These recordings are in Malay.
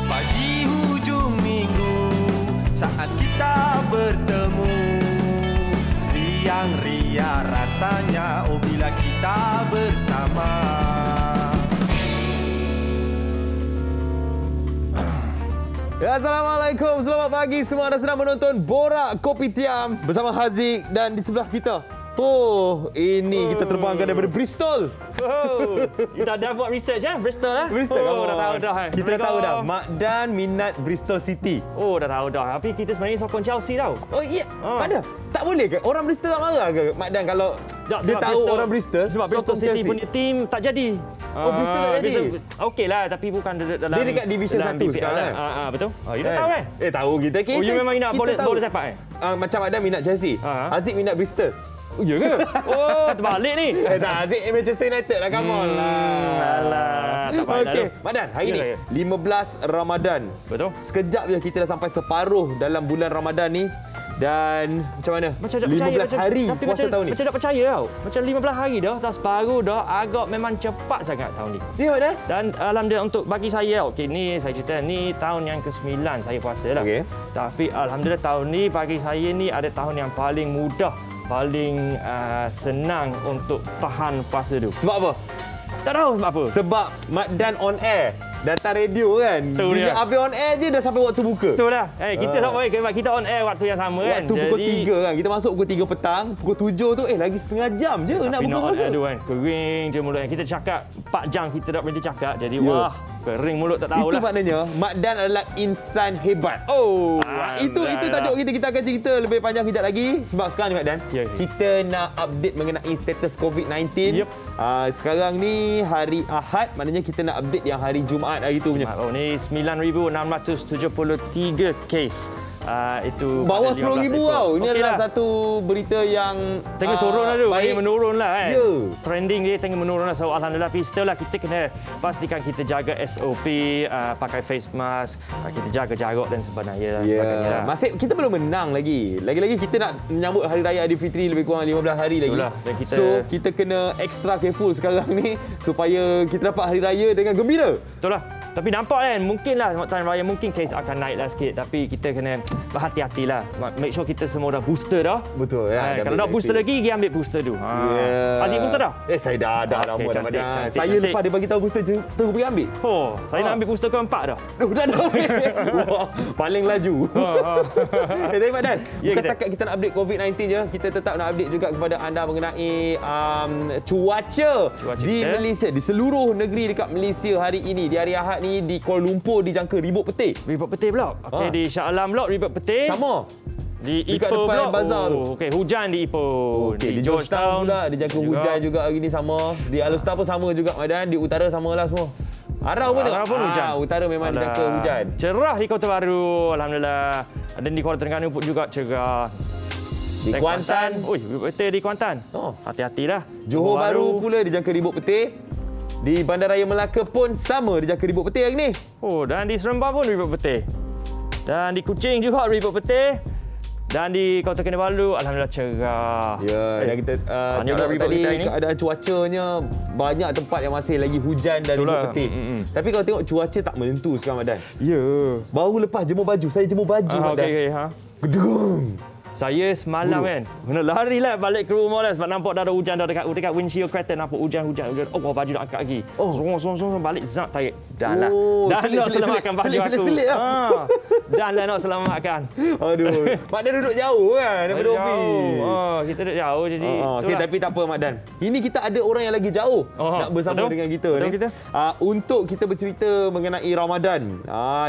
Pagi hujung minggu saat kita bertemu, riang ria rasanya oh bila kita bersama. Ya, Assalamualaikum, selamat pagi semua. Anda sedang menonton Borak Kopitiam bersama Haziq dan di sebelah kita. Oh, ini kita terbangkan daripada Bristol. Oh, you dah buat research Bristol Bristol, oh, dah tahu dah. Kita dah tahu dah. Mak Dan minat Bristol City. Oh, dah tahu dah. Tapi kita sebenarnya sokong Chelsea tau. Oh iya, pada tak boleh ke? Orang Bristol tak marah ke Mak Dan kalau dia tahu Bristol, orang Bristol? Sebab Bristol City punya team tak jadi. Oh, Bristol tak jadi? Okey lah, tapi bukan dalam... Dia dekat Division 1 sekarang kan? Betul. You dah tahu kan? Tahu kita. Oh, you memang minat bola sepak macam Mak Dan minat Chelsea. Haziq minat Bristol. Oh, ya ke? Oh, terbalik ni. Tak, Haziq Manchester United lah. Come on lah. Alah, tak payah. Okey, Mak Dan, hari ni 15 Ramadan. Betul. Sekejap je kita dah sampai separuh dalam bulan Ramadan ni. Dan macam mana? Macam tak 15 percaya, hari tapi puasa tahun ni. Macam tak percaya tau. Macam 15 hari dah, tak separuh dah. Agak memang cepat sangat tahun ni. Ya, Mak Dan? Dan alhamdulillah untuk bagi saya, okey ni saya cerita ni tahun yang ke-9 saya puasa dah. Okey. Tapi alhamdulillah tahun ni bagi saya ni ada tahun yang paling mudah, paling senang untuk tahan puasa tu. Sebab apa? Tak tahu sebab apa. Sebab Mak Dan on air. Datang radio kan. Betul. Bila habis on air je dah sampai waktu buka. Betul lah. Kita tak boleh. Kita on air waktu yang sama kan. Waktu pukul 3 kan. Kita masuk pukul 3 petang. Pukul 7 tu lagi setengah jam je nak buka puasa. Tapi kan. Kering je mulut. Kita cakap 4 jam kita tak berhenti cakap. Jadi wah, kering mulut tak tahulah. Itu maknanya Mak Dan adalah insan hebat. Oh. Itu tajuk kita. Kita akan cerita lebih panjang kejap lagi. Sebab sekarang ni Mak Dan, kita nak update mengenai status COVID-19. Sekarang ni hari Ahad. Maknanya kita nak update yang hari Jumaat hari tu punya. Oh, ni 9,673 kes. Itu bawah 10,000 tau. Ini adalah satu berita yang tengah turun lah tu. Baik. Menurun lah kan. Ya. Trending dia tengah menurun lah. So alhamdulillah. Tapi still lah kita kena pastikan kita jaga SOP, pakai face mask, kita jaga jarak dan sebagainya. Yeah. Masih kita belum menang lagi. Lagi-lagi kita nak menyambut Hari Raya Aidilfitri lebih kurang 15 hari lagi. So kita kena extra careful sekarang ni supaya kita dapat Hari Raya dengan gembira. Betul lah. Tapi nampak kan, mungkinlah time raya mungkin kes akan naiklah sikit. Tapi kita kena berhati-hatilah. Make sure kita semua dah booster dah. Betul ya. Kalau dah booster lagi, pergi ambil booster tu. Haziq booster dah? Saya dah lama dah. Saya cantik. lepas dia bagi tahu booster je, terus pergi ambil. Saya nak ambil booster keempat dah. Dah ambil. Wah, paling laju. Tapi Mak Dan, bukan setakat kita nak update COVID-19 je, kita tetap nak update juga kepada anda mengenai cuaca di Malaysia, di seluruh negeri dekat Malaysia hari ini. Di hari Ahad ni di Kuala Lumpur dijangka ribut petir. Ribut petir pula. Okey, di Shah Alam pula ribut petir. Sama. Di dekat Ipoh depan pula. bazar tu. Okey, hujan di Ipoh. Okey, di Georgetown pula dijangka hujan juga hari ni sama. Di Alor Setar pun sama juga, Madan. Di utara samalah semua. Arau pun hujan. Utara memang dijangka hujan. Cerah di Kota Baru, alhamdulillah. Dan di Kuala Terengganu pun juga cerah. Di Kuantan, ribut petir di Kuantan. Hati-hatilah. Johor Bahru pula dijangka ribut petir. Di Bandaraya Melaka pun sama dijangka ribut petir hari ni. Dan di Seremban pun ribut petir. Dan di Kuching juga ribut petir. Dan di Kota Kinabalu alhamdulillah cerah. Ya, yang kita tadi keadaan cuacanya banyak tempat yang masih lagi hujan dan ribut petir. Tapi kalau tengok cuaca tak menentu sekarang, Madan. Ya. Baru lepas jemur baju, saya jemur baju, Madan. Gedung. Saya semalam kan, kena lari lah balik ke rumah lah sebab nampak dah ada hujan dah dekat windshield kereta, nampak hujan. Oh, baju nak angkat lagi. Sorong balik zap tarik. Dah lah. Dah nak selamatkan baju aku. Selit lah. Dah lah nak selamatkan. Aduh. Mak Dan duduk jauh kan daripada ofis. Kita duduk jauh jadi. Okey, tapi tak apa Mak Dan. Ini kita ada orang yang lagi jauh nak bersama dengan kita ni. Untuk kita bercerita mengenai Ramadan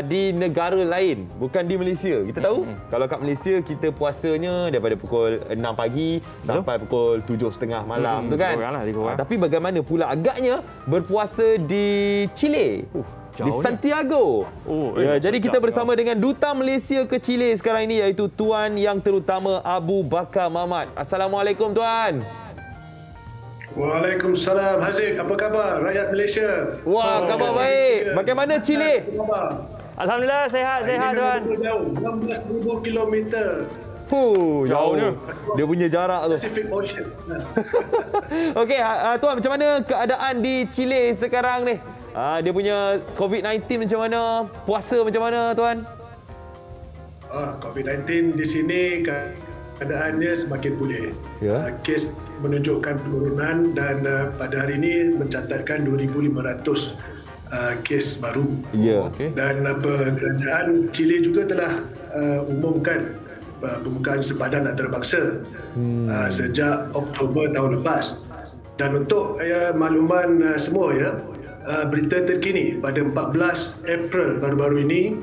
di negara lain, bukan di Malaysia. Kita tahu kalau kat Malaysia kita puasa daripada pukul 6 pagi sampai pukul 7.30 malam tu kan. Tapi bagaimana pula agaknya berpuasa di Chile? Di Santiago. Jadi kita bersama dengan Duta Malaysia ke Chile sekarang ini iaitu Tuan Yang Terutama Abu Bakar Mamat. Assalamualaikum Tuan. Waalaikumsalam. Haziq, apa khabar rakyat Malaysia? Wah, khabar baik. Bagaimana Chile? Alhamdulillah, sehat Tuan. 16,000 kilometer Jauhnya. Dia punya jarak tu. Pacific Ocean. Okey, Tuan, macam mana keadaan di Chile sekarang ni? Dia punya COVID-19 macam mana? Puasa macam mana, Tuan? COVID-19 di sini keadaannya semakin pulih. Ya. Kes menunjukkan penurunan dan pada hari ini mencatatkan 2,500 kes baru. Ya. Dan kerajaan Chile juga telah umumkan pembukaan sepadan antarabangsa sejak Oktober tahun lepas. Dan untuk makluman semua ya, berita terkini pada 14 April baru-baru ini,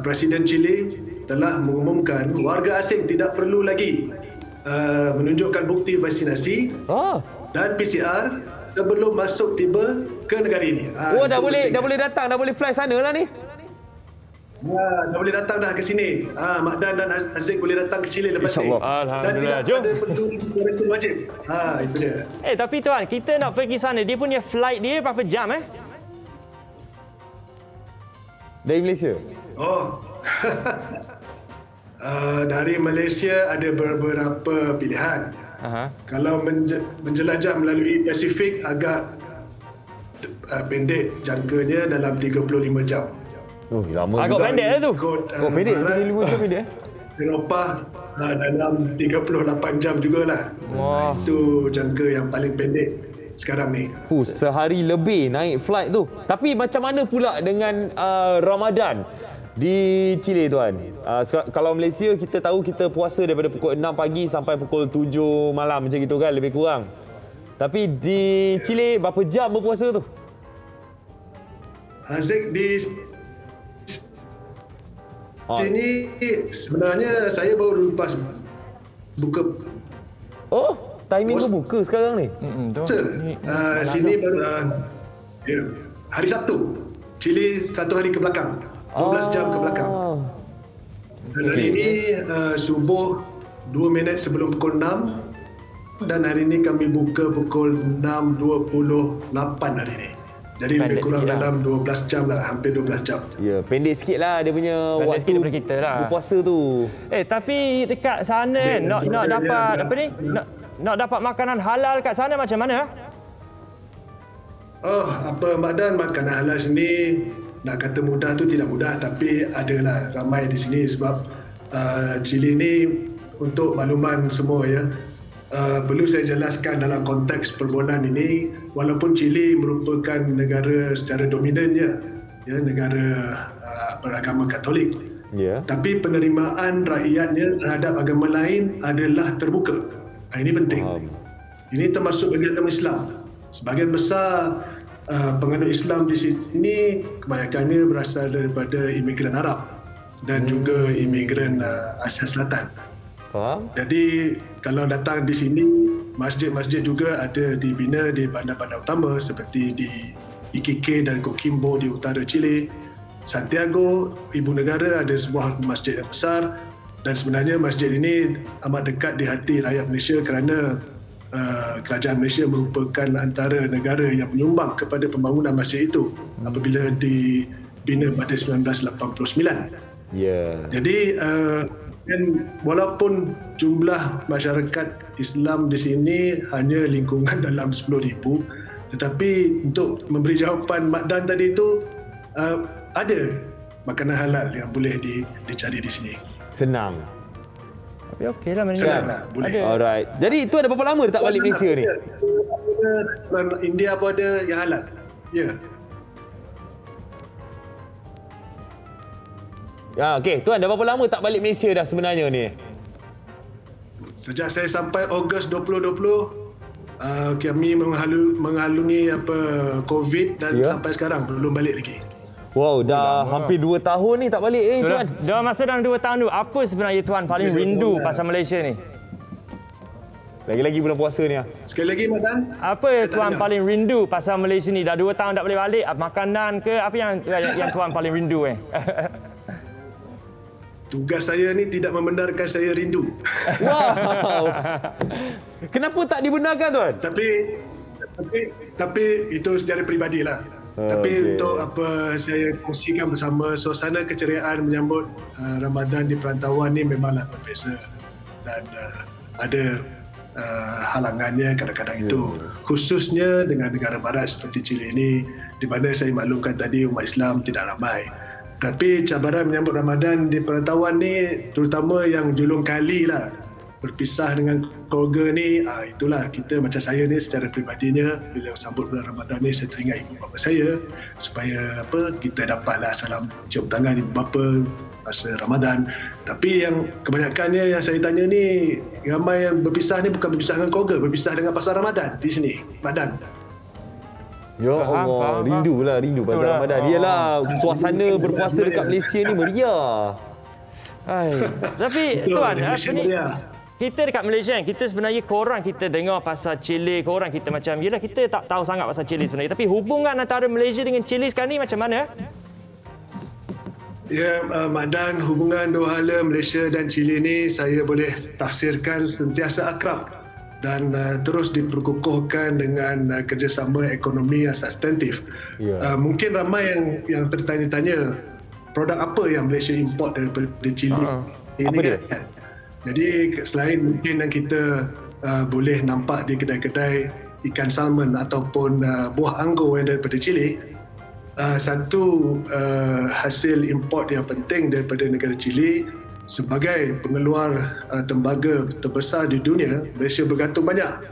Presiden Chile telah mengumumkan warga asing tidak perlu lagi menunjukkan bukti vaksinasi dan PCR sebelum masuk tiba ke negara ini. Dah boleh datang, dah boleh fly sana lah ni. Dah boleh datang dah ke sini. Mak Dan dan Aziz boleh datang ke Chile lepas ni. Alhamdulillah. Dan tidak ada penduduk wajib. Itu dia. Tapi Tuan, kita nak pergi sana, dia punya flight dia berapa jam Dari Malaysia? Dari Malaysia ada beberapa pilihan. Kalau menjelajah melalui Pasifik agak pendek jangkanya dalam 35 jam. Lama agak juga. pendek tu. Pendek, 35 jam pendek. Eropah dalam 38 jam jugalah. Itu jangka yang paling pendek sekarang ni. Sehari lebih naik flight tu. Tapi macam mana pula dengan Ramadan di Chile, Tuan? Kalau Malaysia kita tahu kita puasa daripada pukul 6 pagi sampai pukul 7 malam macam gitu kan, lebih kurang. Tapi di Chile berapa jam berpuasa tu? Aziz, di sini sebenarnya saya baru lepas buka. Timing tu buka sekarang ni? Sini baru hari Sabtu. Chile satu hari ke belakang. 12 jam ke belakang. Dan hari ini subuh 2 minit sebelum pukul 6. Dan hari ini kami buka pukul 6.28 hari ini. Jadi lebih kurang dalam 12 jam lah, hampir 12 jam. Ya, pendek sikit lah dia punya waktu kita lah. berpuasa tu. Tapi dekat sana nak dapat apa ni? Nak dapat makanan halal kat sana macam mana? Mak Dan, makanan halal sini nak kata mudah tu tidak mudah, tapi adalah ramai di sini sebab Chile ni, untuk makluman semua ya, perlu saya jelaskan dalam konteks perbualan ini, walaupun Chile merupakan negara secara dominan ya, negara beragama Katolik, tapi penerimaan rakyatnya terhadap agama lain adalah terbuka. Ini penting. Ini termasuk bagi agama Islam. Sebahagian besar penganut Islam di sini kebanyakannya berasal daripada imigran Arab dan juga imigran Asia Selatan. Jadi kalau datang di sini, masjid-masjid juga ada dibina di bandar-bandar utama seperti di Iquique dan Coquimbo di utara Chile. Santiago, ibu negara, ada sebuah masjid yang besar, dan sebenarnya masjid ini amat dekat di hati rakyat Malaysia kerana kerajaan Malaysia merupakan antara negara yang menyumbang kepada pembangunan masjid itu apabila dibina pada 1989. Jadi walaupun jumlah masyarakat Islam di sini hanya lingkungan dalam 10,000, tetapi untuk memberi jawapan Mak Dan tadi itu, ada makanan halal yang boleh dicari di sini. Senang. Tapi okeylah, boleh. Alright. Jadi itu ada berapa lama dia tak balik Malaysia ni? India pun ada yang halal. Ya. Okey, Tuan, dah berapa lama tak balik Malaysia dah sebenarnya ni? Sejak saya sampai Ogos 2020, kami mengalami COVID dan sampai sekarang belum balik lagi. Wow, dah hampir 2 tahun ni tak balik ni, Tuan. Dalam masa dalam 2 tahun tu, apa sebenarnya Tuan paling rindu pasal Malaysia ni? Lagi-lagi bulan puasa ni. Sekali lagi, Mak Dan. Apa Tuan paling rindu pasal Malaysia ni? Dah 2 tahun tak boleh balik, makanan ke? Apa yang Tuan paling rindu Tugas saya ni tidak membenarkan saya rindu. Wow. Kenapa tak dibenarkan, Tuan? Tapi itu secara peribadilah. Tapi untuk apa saya kongsikan bersama, suasana keceriaan menyambut Ramadan di perantauan ni memanglah berbeza. dan ada halangannya kadang-kadang itu, khususnya dengan negara barat seperti Chile ini, di mana saya maklumkan tadi umat Islam tidak ramai. Tapi cabaran menyambut Ramadan di perantauan ni, terutama yang julung kali lah, berpisah dengan keluarga ni, itulah kita macam saya ni secara peribadinya, bila sambut bulan Ramadan ni saya teringat ibu bapa saya supaya kita dapatlah salam cium tangan ibu bapa masa Ramadan. Tapi yang kebanyakannya yang saya tanya ni, ramai yang berpisah ni bukan berpisah dengan keluarga, berpisah dengan pasar Ramadan di sini, Badan. Ya Allah, rindu pasar Ramadan. Iyalah, suasana berpuasa dekat Malaysia ni meriah. Tapi tuan, kita dekat Malaysia kan, kita sebenarnya kita dengar pasal Chile, kita macam, yelah kita tak tahu sangat pasal Chile sebenarnya. Tapi hubungan antara Malaysia dengan Chile sekarang ni macam mana? Ya, Mak Dan, hubungan dua hala Malaysia dan Chile ni saya boleh tafsirkan sentiasa akrab dan terus diperkukuhkan dengan kerjasama ekonomi yang substantif. Mungkin ramai yang tertanya-tanya produk apa yang Malaysia import daripada Chile. Apa dia? Jadi selain mungkin yang kita boleh nampak di kedai-kedai ikan salmon ataupun buah anggur yang daripada Chile, satu hasil import yang penting daripada negara Chile sebagai pengeluar tembaga terbesar di dunia, Malaysia bergantung banyak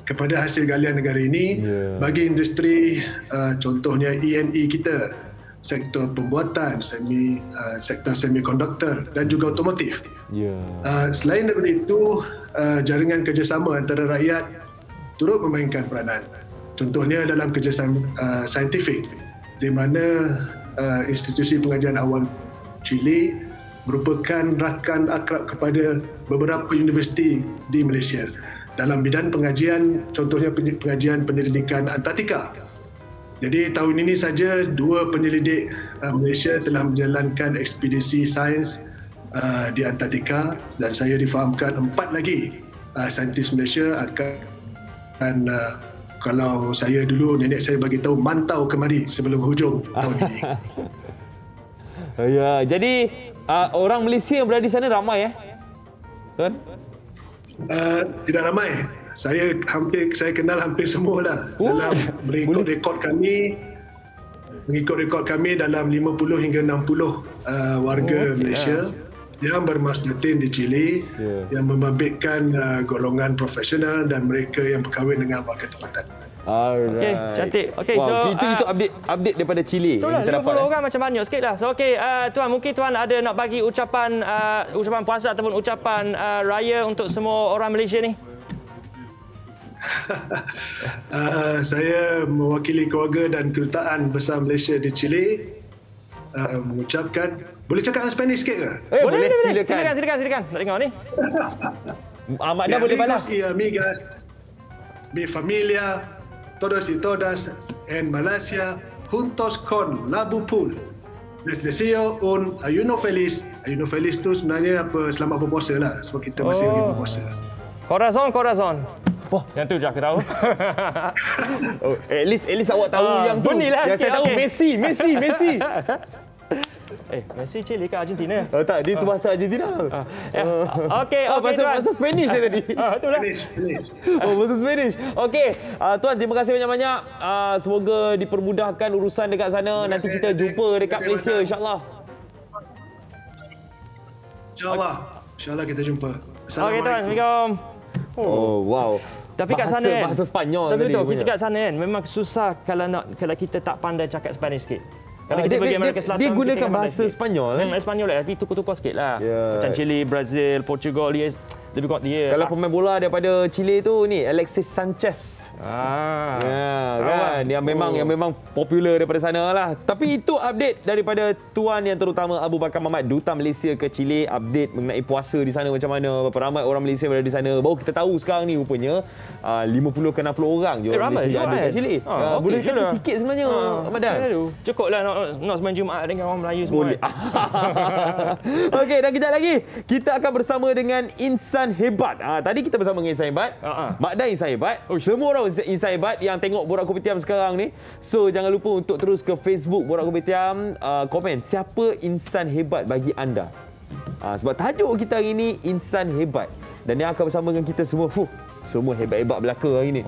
kepada hasil galian negara ini bagi industri, contohnya E&E kita, sektor pembuatan, sektor semikonduktor dan juga otomotif. Selain daripada itu, jaringan kerjasama antara rakyat turut memainkan peranan. Contohnya dalam kerjasama saintifik, di mana institusi pengajian awam Chile merupakan rakan akrab kepada beberapa universiti di Malaysia dalam bidang pengajian, contohnya pengajian penyelidikan Antartika. Jadi tahun ini saja 2 penyelidik Malaysia telah menjalankan ekspedisi sains di Antartika dan saya difahamkan 4 lagi saintis Malaysia akan kalau saya dulu, nenek saya bagi tahu mantau kemari sebelum hujung tahun ini. Ya, jadi orang Malaysia yang berada di sana ramai Tuan? Tidak ramai. Saya kenal hampir semua lah. Dalam mengikut rekod kami dalam 50 hingga 60 warga Malaysia yang bermaslatin di Chile, yang membabitkan golongan profesional dan mereka yang berkahwin dengan warga tempatan. Okey, cantik. Okey, wow, so itu update daripada Chile yang kita dapat. 50 orang macam banyak sikitlah. So okey, tuan, mungkin tuan ada nak bagi ucapan puasa ataupun ucapan raya untuk semua orang Malaysia ni? Saya mewakili keluarga dan kedutaan besar Malaysia di Chile mengucapkan, boleh cakap dalam Spanish sikit ke? Boleh, silakan. Nak dengar ni. Mak Dan boleh balas. Y amigas, mi familia, todos y todas en Malaysia, juntos con Labu Pool. Les deseo un ayuno feliz. Ayuno feliz tu sebenarnya selamat berpuasa lah. Sebab kita masih lagi berpuasa. Corazon. Yang tu je aku tahu. At least awak tahu yang tu. Yang saya tahu Messi. Messi Chile ke Argentina? Tak, dia tu bahasa Argentina. Okey, bahasa Spanish tadi. Itulah. Bahasa Spanish. Okey, tuan, terima kasih banyak-banyak. Semoga dipermudahkan urusan dekat sana. Nanti kita jumpa dekat Malaysia, insya-Allah. InsyaAllah kita jumpa. Okey, tuan. Assalamualaikum. Wow. Tapi kat sana kan, bahasa Spanyol tadi. Kita kat sana kan, memang susah kalau kita tak pandai cakap Spanish sikit. Kalau kita pergi Amerika Selatan, dia gunakan bahasa Spanyol. Memang Spanyol lah, tapi tukar-tukar sikit lah. Macam Chile, Brazil, Portugal, dia lebih kuat dia. Kalau pemain bola daripada Chile tu ni Alexis Sanchez. Kan, yang memang popular daripada sana lah. Tapi itu update daripada tuan yang terutama Abu Bakar Mahmat, duta Malaysia ke Chile, update mengenai puasa di sana macam mana, berapa ramai orang Malaysia berada di sana. Baru kita tahu sekarang ni rupanya 50 ke 60 orang je orang Malaysia ada kat Chile. Boleh kata sikit sebenarnya, Ramadan. Cukuplah nak sembahyang Jumaat dengan orang Melayu semua. Boleh. Okey, dan kejap lagi kita akan bersama dengan Insan Hebat. Tadi kita bersama dengan Insan Hebat. Mak Dan Insan Hebat. Semua orang Insan Hebat yang tengok Borak Kopitiam sekarang ni. So jangan lupa untuk terus ke Facebook Borak Kopitiam, komen siapa insan hebat bagi anda. Sebab tajuk kita hari ini Insan Hebat. Dan yang akan bersama dengan kita semua, semua hebat-hebat belaka hari ni.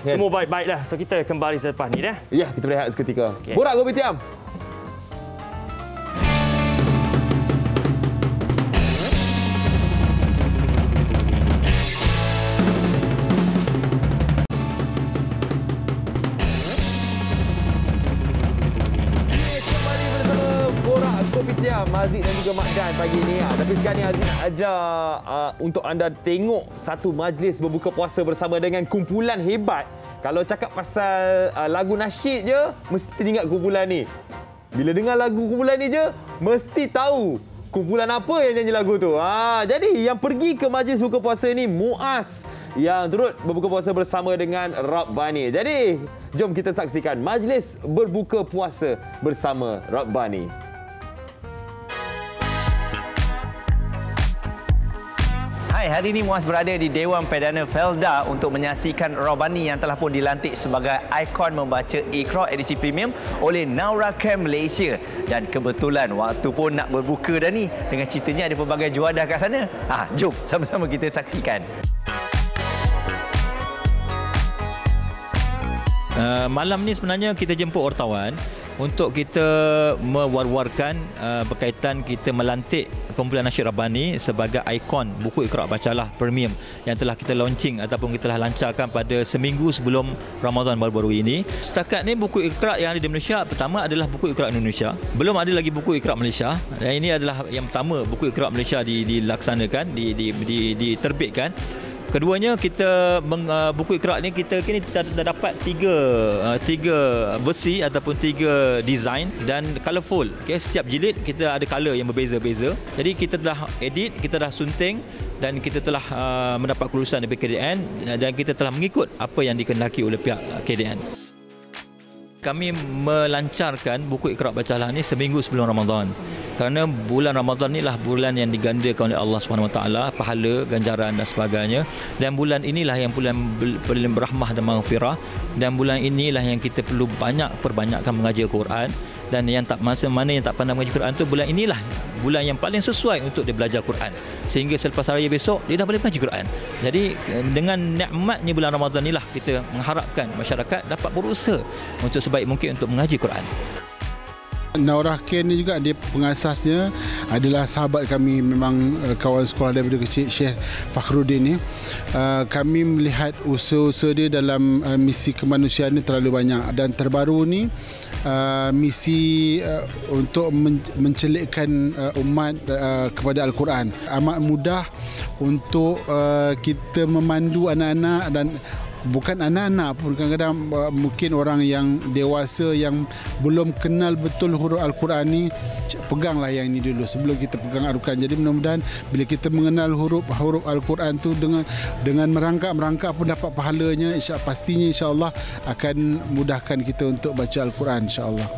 Kan? Semua baik-baik dah. So kita kembali selepas ni dah. Ya, kita berehat seketika. Borak Kopitiam. Haziq dan juga Mak Dan pagi ni. Tapi sekarang ni Haziq nak ajar untuk anda tengok satu majlis berbuka puasa bersama dengan kumpulan hebat. Kalau cakap pasal lagu nasyid je, mesti ingat kumpulan ni. Bila dengar lagu kumpulan ni je, mesti tahu kumpulan apa yang nyanyi lagu tu. Jadi yang pergi ke majlis buka puasa ni Muaz yang turut berbuka puasa bersama dengan Rabbani. Jadi jom kita saksikan majlis berbuka puasa bersama Rabbani. Hai, hari ini Muaz berada di Dewan Perdana Felda untuk menyaksikan Rabbani yang telah pun dilantik sebagai ikon membaca Iqra edisi premium oleh Naura Camp Malaysia. Dan kebetulan waktu pun nak berbuka dah ni. Dengan ceritanya ada pelbagai juadah kat sana. Jom sama-sama kita saksikan. Malam ni sebenarnya kita jemput wartawan untuk kita mewar-warkan berkaitan kita melantik kumpulan nasyid Rabbani sebagai ikon buku Iqra Bacalah Premium yang telah kita launching ataupun kita telah lancarkan pada seminggu sebelum Ramadan baru-baru ini. Setakat ni buku Iqra yang ada di Malaysia pertama adalah buku Iqra Indonesia. Belum ada lagi buku Iqra Malaysia. Dan ini adalah yang pertama buku Iqra Malaysia dilaksanakan, diterbitkan. Keduanya kita buku Iqra ni kita kini dah dapat tiga versi ataupun 3 design dan colourful. Setiap jilid kita ada colour yang berbeza-beza. Jadi kita dah edit, kita dah sunting dan kita telah mendapat kelulusan dari KDN dan kita telah mengikut apa yang dikehendaki oleh pihak KDN. Kami melancarkan buku Iqra Bacalah ni seminggu sebelum Ramadan. Kerana bulan Ramadan inilah bulan yang digandakan oleh Allah SWT, pahala, ganjaran dan sebagainya. Dan bulan inilah yang bulan berrahmah dan maghfirah. Dan bulan inilah yang kita perlu perbanyakkan mengaji Al-Quran. Dan yang tak mana yang tak pandai mengaji Quran tu, bulan inilah bulan yang paling sesuai untuk dia belajar Quran. Sehingga selepas raya besok dia dah boleh mengaji Quran. Jadi dengan nikmatnya bulan Ramadan inilah kita mengharapkan masyarakat dapat berusaha untuk sebaik mungkin untuk mengaji Quran. Naura Ken ni juga dia pengasasnya adalah sahabat kami, memang kawan sekolah daripada kecil, Syekh Fakhruddin ni. Kami melihat usaha-usaha dia dalam misi kemanusiaan ni terlalu banyak, dan terbaru ni misi untuk mencelikkan umat kepada Al-Quran. Amat mudah untuk kita memandu anak-anak, dan bukan anak-anak pun, kadang-kadang mungkin orang yang dewasa yang belum kenal betul huruf Al-Quran ni, peganglah yang ini dulu sebelum kita pegang Al-Quran. Jadi mudah-mudahan bila kita mengenal huruf Al-Quran tu dengan merangkak pun dapat pahalanya, pastinya insya-Allah akan mudahkan kita untuk baca Al-Quran insya-Allah.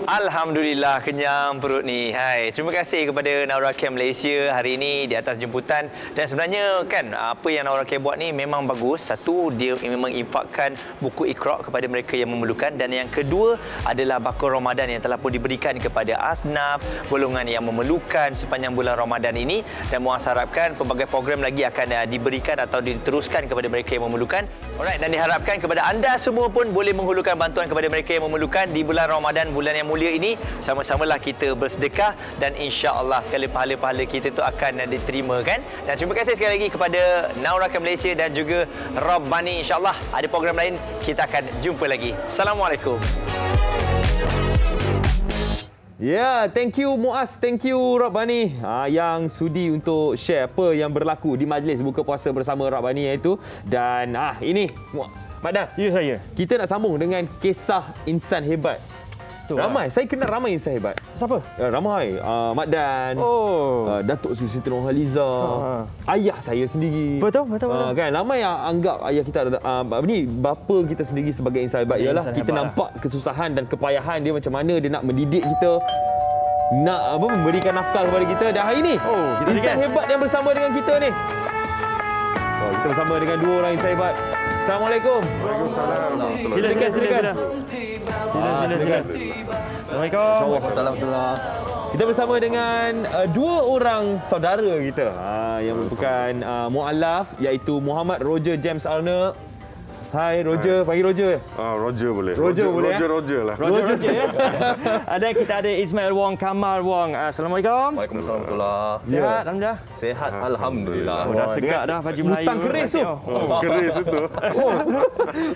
Alhamdulillah, kenyang perut ni. Hai, terima kasih kepada Naura Camp Malaysia hari ini di atas jemputan. Dan sebenarnya kan apa yang Naura Camp buat ni memang bagus. Satu, dia memang infakkan buku Iqra kepada mereka yang memerlukan, dan yang kedua adalah bakul Ramadan yang telah pun diberikan kepada asnaf, golongan yang memerlukan sepanjang bulan Ramadan ini. Dan Muaz harapkan pelbagai program lagi akan diberikan atau diteruskan kepada mereka yang memerlukan. Alright, dan diharapkan kepada anda semua pun boleh menghulurkan bantuan kepada mereka yang memerlukan di bulan Ramadan, bulan yang mulia ini. Sama-samalah kita bersedekah dan insya-Allah segala pahala-pahala kita tu akan diterima, kan? Dan terima kasih sekali lagi kepada Naura Camp Malaysia dan juga Rabbani. Insya-Allah ada program lain kita akan jumpa lagi. Assalamualaikum. Ya, thank you Muaz, thank you Rabbani yang sudi untuk share apa yang berlaku di majlis buka puasa bersama Rabbani itu. Dan ini Mak Dan. Ya, saya. Kita nak sambung dengan kisah insan hebat. Ramai, saya kenal ramai insan hebat. Siapa? Ramai. Mak Dan, Datuk Siti Nurhaliza, ayah saya sendiri. Betul. Kan, ramai yang anggap ayah kita bapa kita sendiri sebagai insan hebat. Ialah kita nampak kesusahan dan kepayahan dia, macam mana dia nak mendidik kita, nak memberikan nafkah kepada kita. Dan hari ini insan hebat yang bersama dengan kita ni. Kita bersama dengan dua orang insan hebat. Assalamualaikum. Waalaikumsalam. Silakan. Silakan. Assalamualaikum. Assalamualaikum. Kita bersama dengan dua orang saudara kita yang merupakan mu'alaf, iaitu Muhammad Roger James Arnold. Hai Roger, panggil Roger. Roger boleh. Roger boleh. Roger lah. Roger ya. Kita ada Ismail Wong, Kamal Wong. Assalamualaikum. Waalaikumsalam warahmatullahi. Sihat alhamdulillah. Sehat alhamdulillah. Dah segak dah baju Melayu. Hutang keris tu. Keris itu.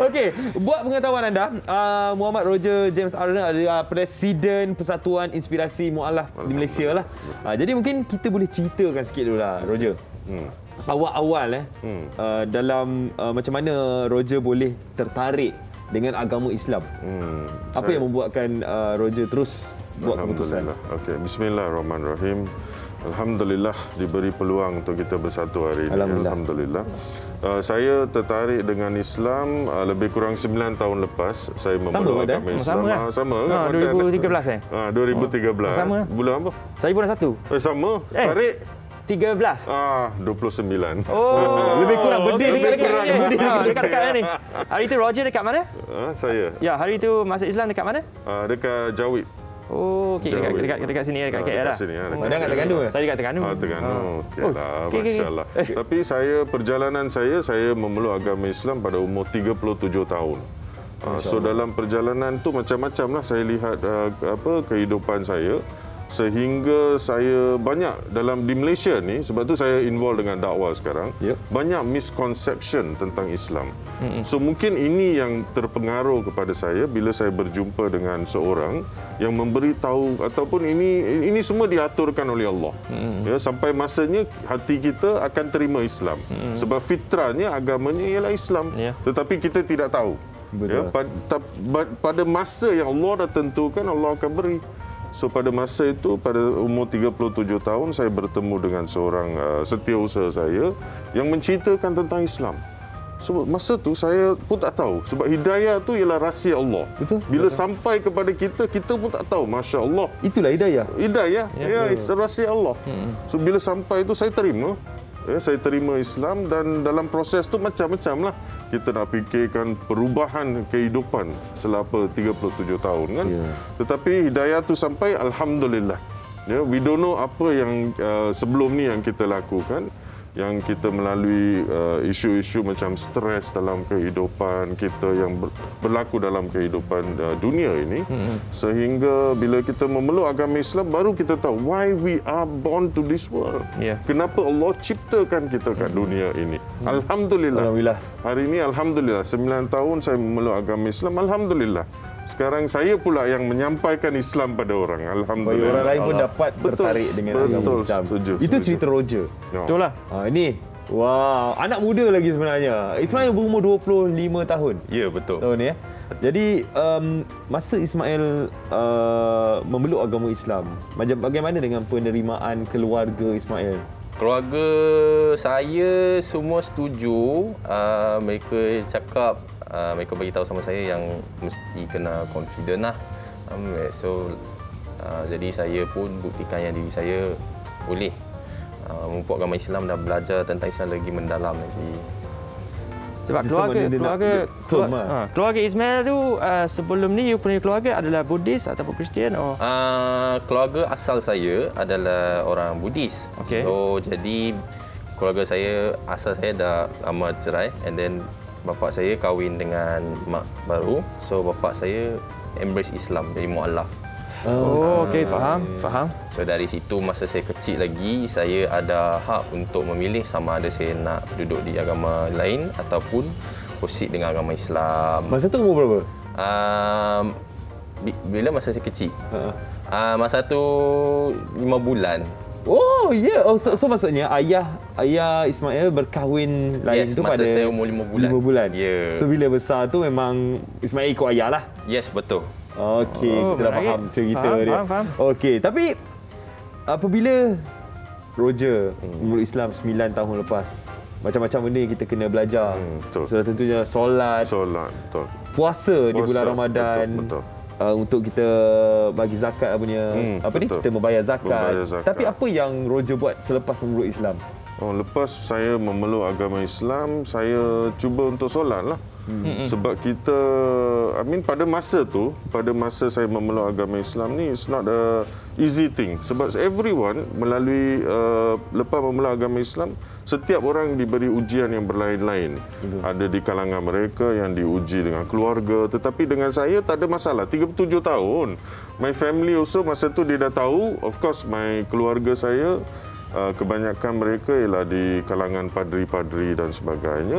Okey, buat pengetahuan anda, Muhammad Roger James Arnold adalah Presiden Persatuan Inspirasi Mu'alaf di Malaysia lah. Jadi mungkin kita boleh ceritakan sikit dulu lah, Roger. Awal-awal dalam macam mana Roger boleh tertarik dengan agama Islam. Apa yang membuatkan Roger terus buat keputusan? Okey, bismillahirrahmanirrahim. Alhamdulillah diberi peluang untuk kita bersatu hari ini. Alhamdulillah. Saya tertarik dengan Islam lebih kurang 9 tahun lepas. Saya memeluk agama Islam. Sama kan? 2013 2013. Sama. Bulan apa? Saya bulan 1. Sama. Tarik 13. 29. Oh, lebih kurang berdiri dekat ni. Hari itu Roger dekat mana? Saya. Ya, hari itu masuk Islam dekat mana? Dekat Jawid. Oh, okey, dekat sini, dekat KL lah. Sini, Anda kat Terengganu ke? Saya dekat Terengganu. Terengganu. Okeylah, masya-Allah. Tapi perjalanan saya memeluk agama Islam pada umur 37 tahun. So dalam perjalanan tu macam-macam lah saya lihat kehidupan saya. Sehingga saya banyak di Malaysia ni, sebab tu saya involved dengan dakwah sekarang, banyak misconception tentang Islam. So mungkin ini yang terpengaruh kepada saya bila saya berjumpa dengan seorang yang memberitahu, ataupun ini semua diaturkan oleh Allah. Sampai masanya hati kita akan terima Islam. Sebab fitrahnya agamanya ialah Islam. Tetapi kita tidak tahu. Pada masa yang Allah dah tentukan, Allah akan beri. So pada masa itu, pada umur 37 tahun, saya bertemu dengan seorang setiausaha saya yang menceritakan tentang Islam. So masa tu saya pun tak tahu, sebab hidayah tu ialah rahsia Allah. Bila sampai kepada kita, kita pun tak tahu. Masya Allah. Itulah hidayah. Hidayah, rahsia Allah. So bila sampai itu saya terima. Saya terima Islam, dan dalam proses tu macam-macam lah. Kita nak fikirkan perubahan kehidupan selama 37 tahun kan. Tetapi hidayah tu sampai, alhamdulillah. We don't know apa yang sebelum ni yang kita lakukan, yang kita melalui isu-isu macam stres dalam kehidupan kita yang berlaku dalam kehidupan dunia ini, sehingga bila kita memeluk agama Islam baru kita tahu why we are born to this world. Kenapa Allah ciptakan kita kat dunia ini. Alhamdulillah. Hari ini alhamdulillah 9 tahun saya memeluk agama Islam. Alhamdulillah. Sekarang saya pula yang menyampaikan Islam pada orang. Alhamdulillah. Supaya orang lain pun dapat tertarik dengan agama Islam. Itu cerita Roger. Betul lah. Ini, wow, anak muda lagi sebenarnya. Ismail berumur 25 tahun. Ya, betul. Tahun ni. Jadi, masa Ismail memeluk agama Islam, bagaimana dengan penerimaan keluarga Ismail? Keluarga saya semua setuju. Mereka cakap, mereka bagi tahu sama saya yang mesti kena confident lah. Jadi saya pun buktikan yang diri saya boleh memupuk agama Islam dan belajar tentang Islam lagi mendalam lagi. Sebab keluarga Ismail tu sebelum ni you punya keluarga adalah Buddhis ataupun Kristian? Keluarga asal saya adalah orang Buddhis. So jadi keluarga saya, asal saya dah lama cerai, and then bapa saya kahwin dengan mak baru. So bapa saya embrace Islam, jadi mu'alaf. Okey, faham. So dari situ masa saya kecil lagi, saya ada hak untuk memilih sama ada saya nak duduk di agama lain ataupun proceed dengan agama Islam. Masa tu umur berapa? Bila masa saya kecil? Masa tu 5 bulan. Oh, ya. Yeah. So maksudnya ayah Ismail berkahwin lain tu pada saya umur 5 bulan. 5 bulan. Yeah. So bila besar tu memang Ismail ikut ayah lah. Yes, betul. Okey, kita dah faham cerita dia. Faham. Okey, tapi apabila Roger memeluk Islam 9 tahun lepas, macam-macam benda kita kena belajar. Sudah tentunya solat, betul. Puasa di bulan Ramadan. Betul. Untuk kita bagi zakat kita membayar zakat. Tapi apa yang Roger buat selepas memeluk Islam? Lepas saya memeluk agama Islam, saya cuba untuk solat lah. Sebab kita, pada masa saya memeluk agama Islam ni, it's not a easy thing. Sebab everyone melalui lepas memeluk agama Islam, setiap orang diberi ujian yang berlain-lain. Ada di kalangan mereka yang diuji dengan keluarga, tetapi dengan saya tak ada masalah. 37 tahun. My family also masa tu dia dah tahu. Of course my keluarga saya kebanyakan mereka ialah di kalangan padri-padri dan sebagainya.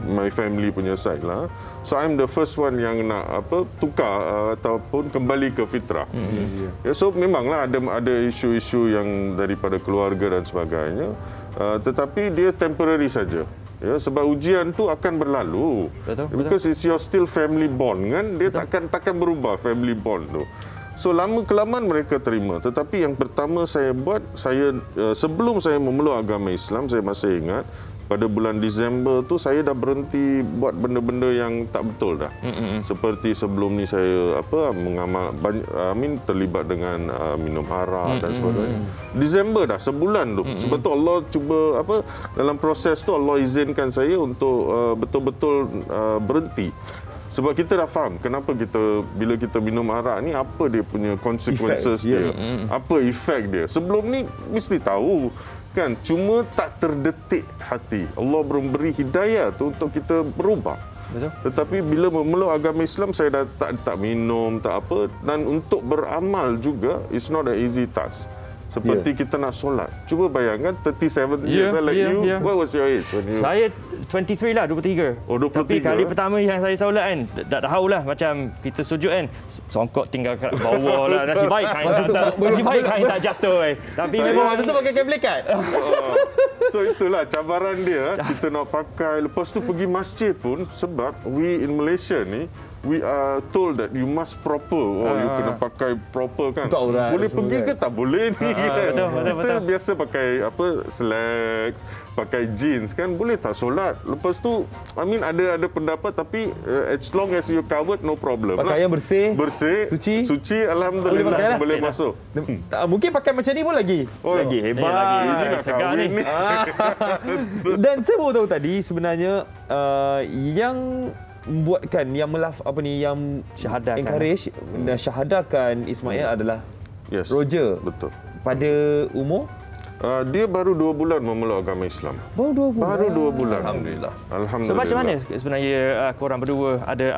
My family punya side lah. So I'm the first one yang nak tukar ataupun kembali ke fitrah. So memanglah ada isu-isu yang daripada keluarga dan sebagainya. Tetapi dia temporary saja. Ya, sebab ujian tu akan berlalu. Betul. Because it's your still family bond kan, dia takkan berubah family bond tu. So lama kelamaan mereka terima. Tetapi yang pertama saya buat, sebelum saya memeluk agama Islam, saya masih ingat pada bulan Disember tu saya dah berhenti buat benda-benda yang tak betul dah. Seperti sebelum ni saya mengamal terlibat dengan minum arak dan sebagainya. Disember dah sebulan tu. Sebab tu Allah cuba dalam proses tu Allah izinkan saya untuk betul-betul berhenti. Sebab kita dah faham kenapa bila kita minum arak ni, apa dia punya consequences dia, apa efek dia. Sebelum ni mesti tahu kan, cuma tak terdetik hati. Allah memberi hidayah tu untuk kita berubah. Betul. Tetapi bila memeluk agama Islam, saya dah tak minum, tak apa, dan untuk beramal juga it's not an easy task. Seperti kita nak solat. Cuba bayangkan 37 years like you. What was your age when you? Saya 23 lah, 23. Oh, 23. Tapi kali pertama yang saya solat kan, tak tahu lah, macam kita sujud kan, songkok tinggal kat bawah lah. Nasib baik kain tak jatuh. Tapi memang masa tu pakai cable cut. So itulah cabaran dia. Kita nak pakai. Lepas tu pergi masjid pun, sebab we in Malaysia ni, we are told that you must proper. You kena pakai proper kan. Boleh pergi ke tak boleh ni kan. Kita biasa pakai slacks, pakai jeans kan, boleh tak solat. Lepas tu ada pendapat, tapi as long as you covered, no problem. Pakaian bersih, suci, alhamdulillah boleh masuk. Mungkin pakai macam ni pun lagi hebat. Ini nak kahwin ni. Dan saya baru tahu tadi sebenarnya yang membuatkan yang yang syahadakan, encourage dan syahadakan Ismail adalah Roger. Betul. Pada umur dia baru 2 bulan memeluk agama Islam. Baru 2 bulan. Alhamdulillah. So macam mana sebenarnya korang berdua ada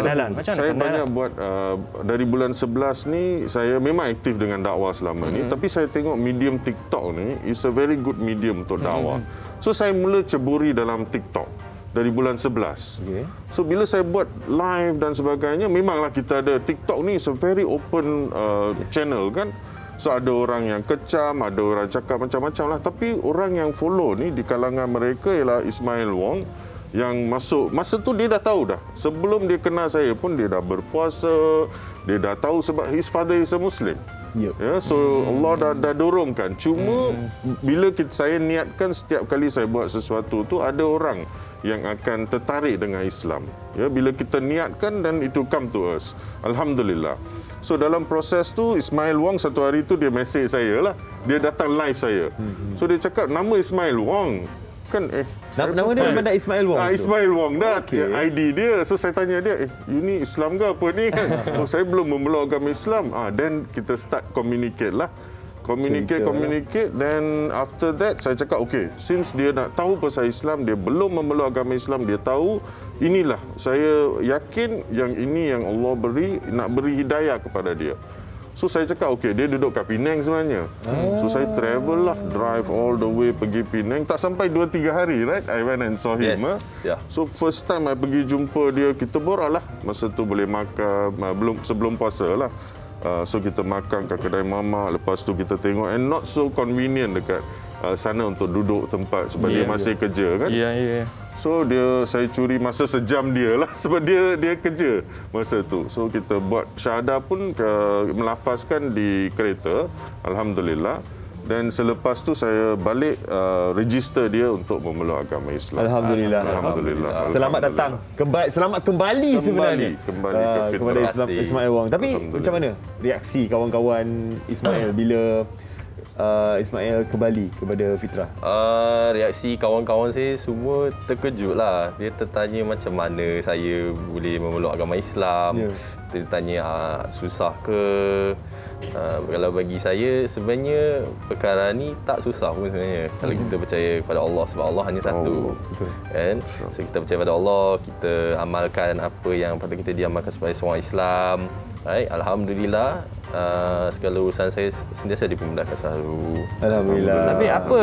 kenalan? Macam mana saya kenalan? Banyak buat dari bulan 11 ni saya memang aktif dengan dakwah selama ni, tapi saya tengok medium TikTok ni is a very good medium untuk dakwah. So saya mula ceburi dalam TikTok dari bulan 11. So bila saya buat live dan sebagainya, memanglah kita ada TikTok ni is a very open channel kan. So ada orang yang kecam, ada orang cakap macam-macam lah. Tapi orang yang follow ni di kalangan mereka ialah Ismail Wong yang masuk. Masa tu dia dah tahu dah. Sebelum dia kenal saya pun dia dah berpuasa. Dia dah tahu sebab his father is a Muslim. So Allah dah dorongkan. Cuma bila saya niatkan setiap kali saya buat sesuatu tu, ada orang yang akan tertarik dengan Islam. Bila kita niatkan dan itu come to us. Alhamdulillah. So dalam proses tu, Ismail Wong satu hari tu dia message saya lah. Dia datang live saya. So dia cakap, nama Ismail Wong kan nama dia memang Ismail Wong. Ismail Wong dah ID dia. So saya tanya dia, you ni Islam ke apa ni kan? Saya belum memeluk agama Islam. Then kita start communicate lah. Communicate. Then after that saya cakap, okay, since dia nak tahu pasal Islam, dia belum memeluk agama Islam, dia tahu, inilah saya yakin yang ini yang Allah nak beri hidayah kepada dia. So saya cakap, okay, dia duduk kat Penang sebenarnya. So saya travel lah, drive all the way pergi Penang. Tak sampai 2-3 hari, right? I went and saw him. So first time I pergi jumpa dia, kita borak lah. Masa tu boleh makan, sebelum puasa lah. So kita makan kat kedai mamak. Lepas tu kita tengok, and not so convenient dekat sana untuk duduk tempat sebab dia masih kerja kan. So saya curi masa sejam dia lah sebab dia kerja masa tu. So kita buat syahadah pun melafazkan di kereta, alhamdulillah. Dan selepas tu saya balik register dia untuk memeluk agama Islam. Alhamdulillah. Selamat datang. Selamat kembali sebenarnya. Kembali ke fitrah Ismail Wong. Tapi macam mana reaksi kawan-kawan Ismail bila Ismail kembali kepada fitrah? Reaksi kawan-kawan saya semua terkejut lah. Dia tertanya macam mana saya boleh memeluk agama Islam. Dia tanya susah ke? Kalau bagi saya sebenarnya perkara ni tak susah pun sebenarnya. Kalau kita percaya kepada Allah, sebab Allah hanya satu. Kan? So kita percaya pada Allah, kita amalkan apa yang patut kita diamalkan sebagai seorang Islam. Right? Alhamdulillah, segala urusan saya sentiasa dipermudahkan selalu. Alhamdulillah. Tapi apa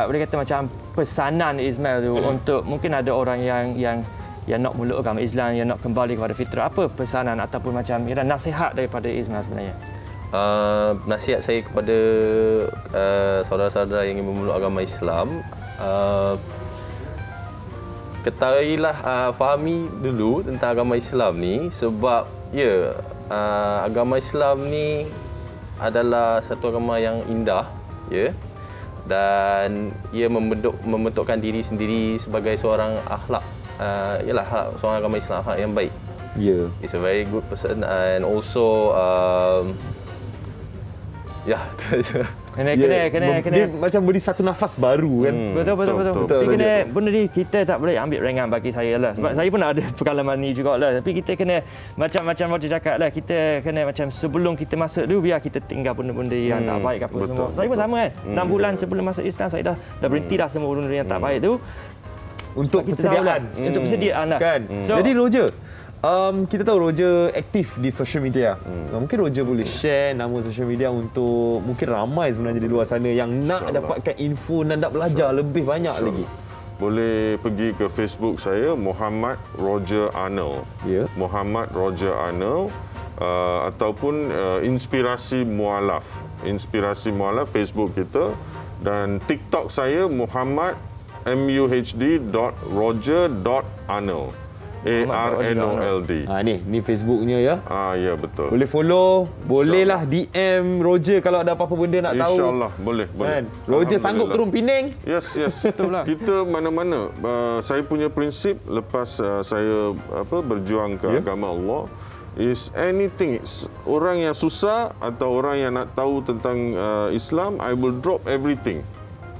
boleh kata macam pesanan Ismail tu untuk mungkin ada orang yang nak meluk agama Islam, yang nak kembali kepada fitrah, apa pesanan ataupun macam nasihat daripada Ismail sebenarnya? Nasihat saya kepada saudara-saudara yang ingin memeluk agama Islam, ketahuilah, fahami dulu tentang agama Islam ni, sebab agama Islam ni adalah satu agama yang indah, dan ia membentukkan diri sendiri sebagai seorang akhlak, seorang agama Islam, akhlak yang baik. It's a very good person, and also kena dia macam beri satu nafas baru kan. Betul. Tapi benda ni kita tak boleh ambil ringan bagi saya lah. Sebab saya pun ada pengalaman ni jugalah. Tapi kita kena macam Roger cakap lah, kita kena macam sebelum kita masuk dulu, biar kita tinggal benda-benda yang tak baik apa semua. Saya pun sama kan. 6 bulan sebelum masuk Islam saya dah berhenti dah semua benda yang tak baik tu. Untuk persediaan. Untuk persediaan lah. Kan. Jadi Roger, kita tahu Roger aktif di social media. Mungkin Roger boleh share nama social media untuk mungkin ramai sebenarnya di luar sana yang nak dapatkan info dan nak belajar lebih banyak lagi. Boleh pergi ke Facebook saya, Muhammad Roger Arnold. Muhammad Roger Arnold, ataupun Inspirasi Mualaf. Inspirasi Mualaf Facebook kita, dan TikTok saya Muhammad muhd.roger.arnold. ARNOLD. Ni Facebooknya ya. Ya betul. Boleh follow, bolehlah DM Roger kalau ada apa-apa benda nak tahu. InsyaAllah boleh. Roger sanggup turun Penang. Yes. Betul lah. Kita mana-mana. Saya punya prinsip lepas saya berjuang ke agama Allah is anything. Orang yang susah atau orang yang nak tahu tentang Islam, I will drop everything.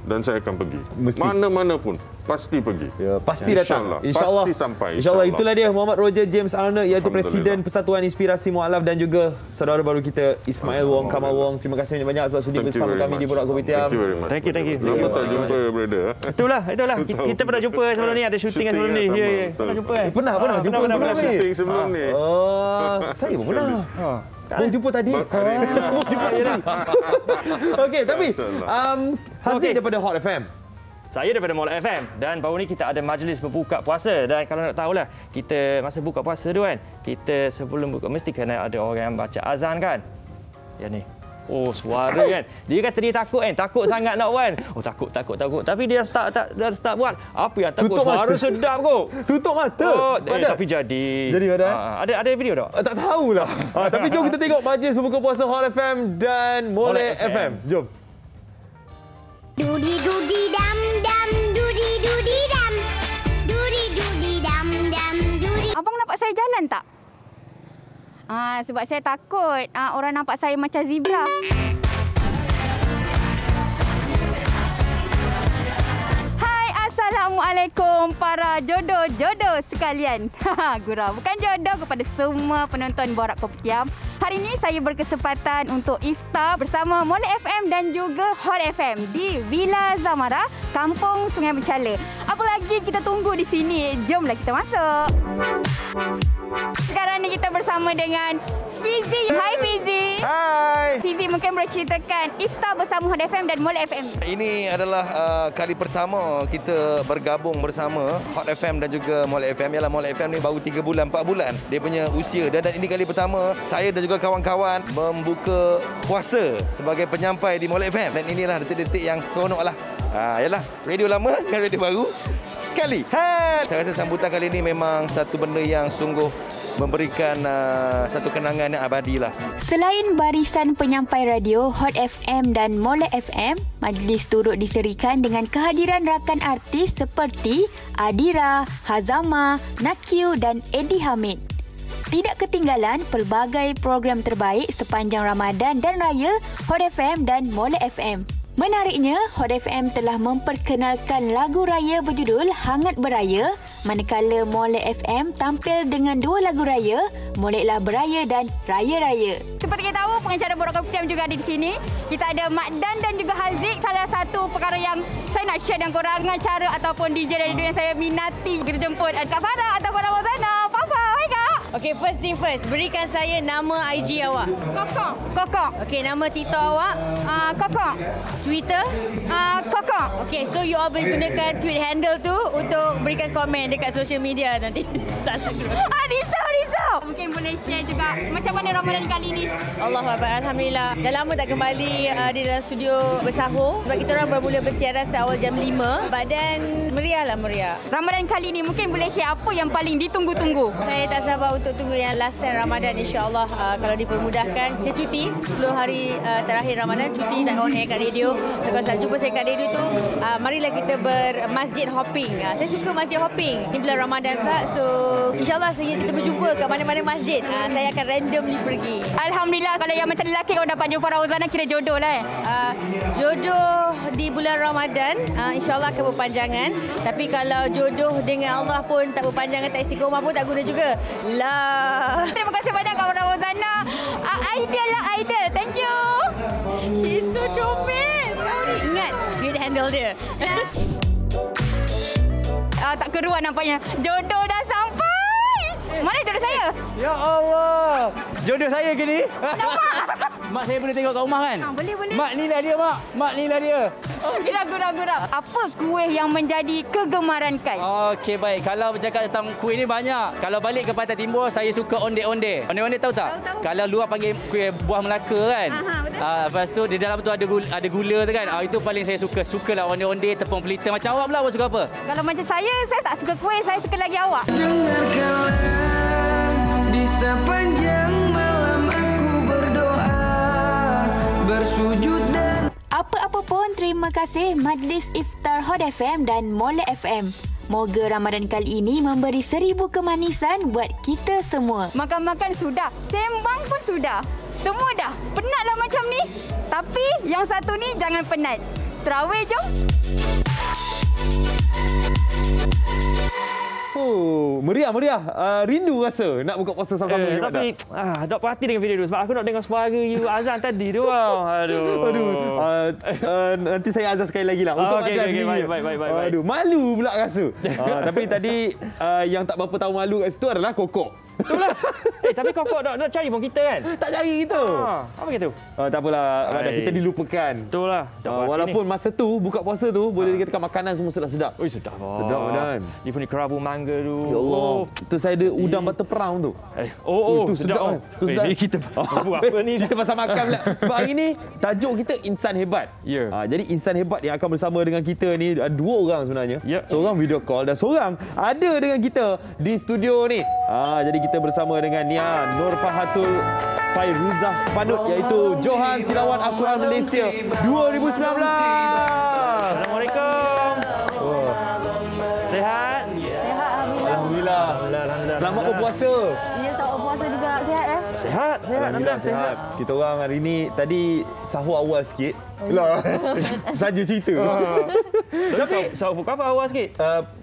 Dan saya akan pergi. Mana-mana pun. Pasti pergi. Pasti datang. InsyaAllah. Pasti sampai. InsyaAllah. Itulah dia Muhammad Roger James Arnold, iaitu Presiden Persatuan Inspirasi Mualaf, dan juga saudara baru kita Ismail Wong, Kamal Wong. Terima kasih banyak sebab sudi bersama kami di Borak Kopitiam. Thank you. Lama tak jumpa, brother. Itulah. Kita pernah jumpa sebelum ni, ada syuting sebelum ni. Pernah jumpa. Pernah jumpa syuting sebelum ni. Saya pun pernah. Bang jumpa tadi. Okey, tapi Haziq daripada Hot FM. Saya daripada Mola FM, dan baru ni kita ada majlis berbuka puasa. Dan kalau nak tahulah, kita masa buka puasa tu kan, kita sebelum buka mesti kena ada orang yang baca azan kan. Ya ni. Oh, suara kan. Dia kata dia takut kan. Takut sangat nak kan. Oh, takut. Tapi dia start buat. Apa yang takut? Tutup suara mata. Sedap kok. Tutup mata. Tapi jadi. Jadi ada? Ada video tak? Tak tahulah. Tapi jom kita tengok majlis berbuka puasa Hot FM dan Molek FM. Jom. Dudi dudi dam dam, dudi dudi dam, dudi dudi dam dam, dudi. Abang nampak saya jalan tak? Sebab saya takut orang nampak saya macam zebra. Hai, Assalamualaikum para jodoh-jodoh sekalian. Gurau, bukan jodoh kepada semua penonton Borak Kopitiam. Hari ini saya berkesempatan untuk iftar bersama Molek FM dan juga Hot FM di Villa Zamara, Kampung Sungai Bencala. Apa lagi kita tunggu di sini? Jomlah kita masuk. Sekarang ni kita bersama dengan Fizi. Hai Fizi. Hai. Fizi, mungkin boleh ceritakan iftar bersama Hot FM dan Molek FM. Ini adalah kali pertama kita bergabung bersama Hot FM dan juga Molek FM. Yalah, Molek FM ni baru 3 bulan, 4 bulan dia punya usia. Dan ini kali pertama saya dan juga kawan-kawan membuka puasa sebagai penyampai di Molek FM. Dan inilah detik-detik yang seronok lah. Yalah, radio lama dengan radio baru sekali. Saya rasa sambutan kali ini memang satu benda yang sungguh memberikan satu kenangan yang abadi lah. Selain barisan penyampai radio Hot FM dan Molek FM, majlis turut diserikan dengan kehadiran rakan artis seperti Adira, Hazama, Nakyu dan Eddie Hamid. tidak ketinggalan pelbagai program terbaik sepanjang Ramadan dan Raya Hot FM dan Molek FM. Menariknya, Hot FM telah memperkenalkan lagu raya berjudul Hangat Beraya, manakala Molek FM tampil dengan dua lagu raya, Moleklah Beraya dan Raya Raya. Seperti kita tahu, pengacara Borak Kopitiam juga ada di sini. Kita ada Mak Dan dan juga Haziq. Salah satu perkara yang saya nak share dengan korang, cara ataupun DJ radio yang saya minati. Kita jemput Kak Farah atau Farah Wazana. Papa, hai Kak. Okey, first thing first. Berikan saya nama IG awak. Kokok. Kokok. Okey, nama TikTok awak? Kokok. Twitter? Kokok. Okey, so you all boleh gunakan tweet handle tu untuk berikan komen dekat social media nanti. Tak seru. Risau. Mungkin boleh share juga macam mana Ramadan kali ini. Allahuakbar, alhamdulillah. Dah lama tak kembali di dalam studio bersahur. Sebab kita orang bermula bersiaran seawal jam 5. Badan meriah. Ramadan kali ini mungkin boleh share apa yang paling ditunggu-tunggu. Saya tak sabar untuk tunggu yang last time Ramadan, insya-Allah. Kalau dipermudahkan, saya cuti 10 hari terakhir Ramadan, cuti tak on air kat radio. Dan kalau saya jumpa saya kat radio tu, marilah kita bermasjid hopping. Saya suka masjid hopping. Ini bulan Ramadan pula, so insya-Allah kita berjumpa kat mana-mana masjid. Saya akan randomly pergi. Alhamdulillah, kalau yang macam lelaki kau dapat jumpa Rawazana, kira jodoh lah. Jodoh di bulan Ramadan, insya-Allah akan berpanjangan. Tapi kalau jodoh dengan Allah pun tak berpanjangan, tak istiqomah pun tak guna juga. Terima kasih banyak Kak Rawazana. Idol. Thank you. She's so comel. Ingat tweet handle dia. Tak keruan nampaknya. Jodoh dah sampai. Mana jodoh saya? Ya Allah. Jodoh saya ke ni? Nampak? Mak saya boleh tengok kat rumah kan? Boleh. Mak inilah dia, Mak. Mak inilah dia. Okey, gurau. Apa kuih yang menjadi kegemaran Kai? Okey, baik. Kalau bercakap tentang kuih ni banyak. Kalau balik ke Pantai Timur, saya suka onde-onde. Onde-onde tahu tak? Tahu. Kalau luar panggil kuih buah Melaka kan? Betul. Lepas tu, di dalam tu ada gula tu kan? Itu paling saya suka. Sukalah onde-onde, tepung pelita. Macam awak pula, awak suka apa? Kalau macam saya tak suka kuih. Saya suka lagi awak. Di sepanjang malam aku berdoa, bersujud dan... Apa-apa pun, terima kasih Majlis Iftar Hot FM dan Molek FM. Moga Ramadan kali ini memberi 1000 kemanisan buat kita semua. Makan-makan sudah, sembang pun sudah. Semua dah. Penatlah macam ni. Tapi yang satu ni jangan penat. Terawih jom. Oh, meriah. Rindu rasa nak buka puasa sama-sama. Tapi tak puas hati dengan video tu sebab aku nak dengar suara you azan tadi tu. Aduh. Nanti saya azan sekali lagi lah untuk okay, baik. Aduh, malu pula rasa. Tapi tadi yang tak berapa tahu malu kat situ adalah Kokok. Itulah. Tapi Kokok nak cari pun kita kan? Tak cari kita. Apa gitu? Tak apalah, kita dilupakan. Itulah. Walaupun masa tu buka puasa tu boleh dikatakan makanan semua sedap-sedap. Sedap. Sedap kan. Dia punya kerabu mangga tu. Ya Allah. Tu saya ada udang butter prawn tu. Itu sedap. Tu sedap. Kita apa ni? Cerita pasal makan pula. Sebab hari ni tajuk kita Insan Hebat. Jadi Insan Hebat yang akan bersama dengan kita ni dua orang sebenarnya. Seorang video call dan seorang ada dengan kita di studio ni. Jadi kita bersama dengan Nia Nur Fahatul Fairuzah Panut, iaitu Johan Tilawat Al-Quran Malaysia 2019. Assalamualaikum. Sehat? Alhamdulillah. Selamat berpuasa. Ya, selamat berpuasa juga. Sihat Sehat. Alhamdulillah sihat. Kita orang hari ni tadi sahur awal sikit. Saja cerita. Tapi sahur pukul apa awal sikit?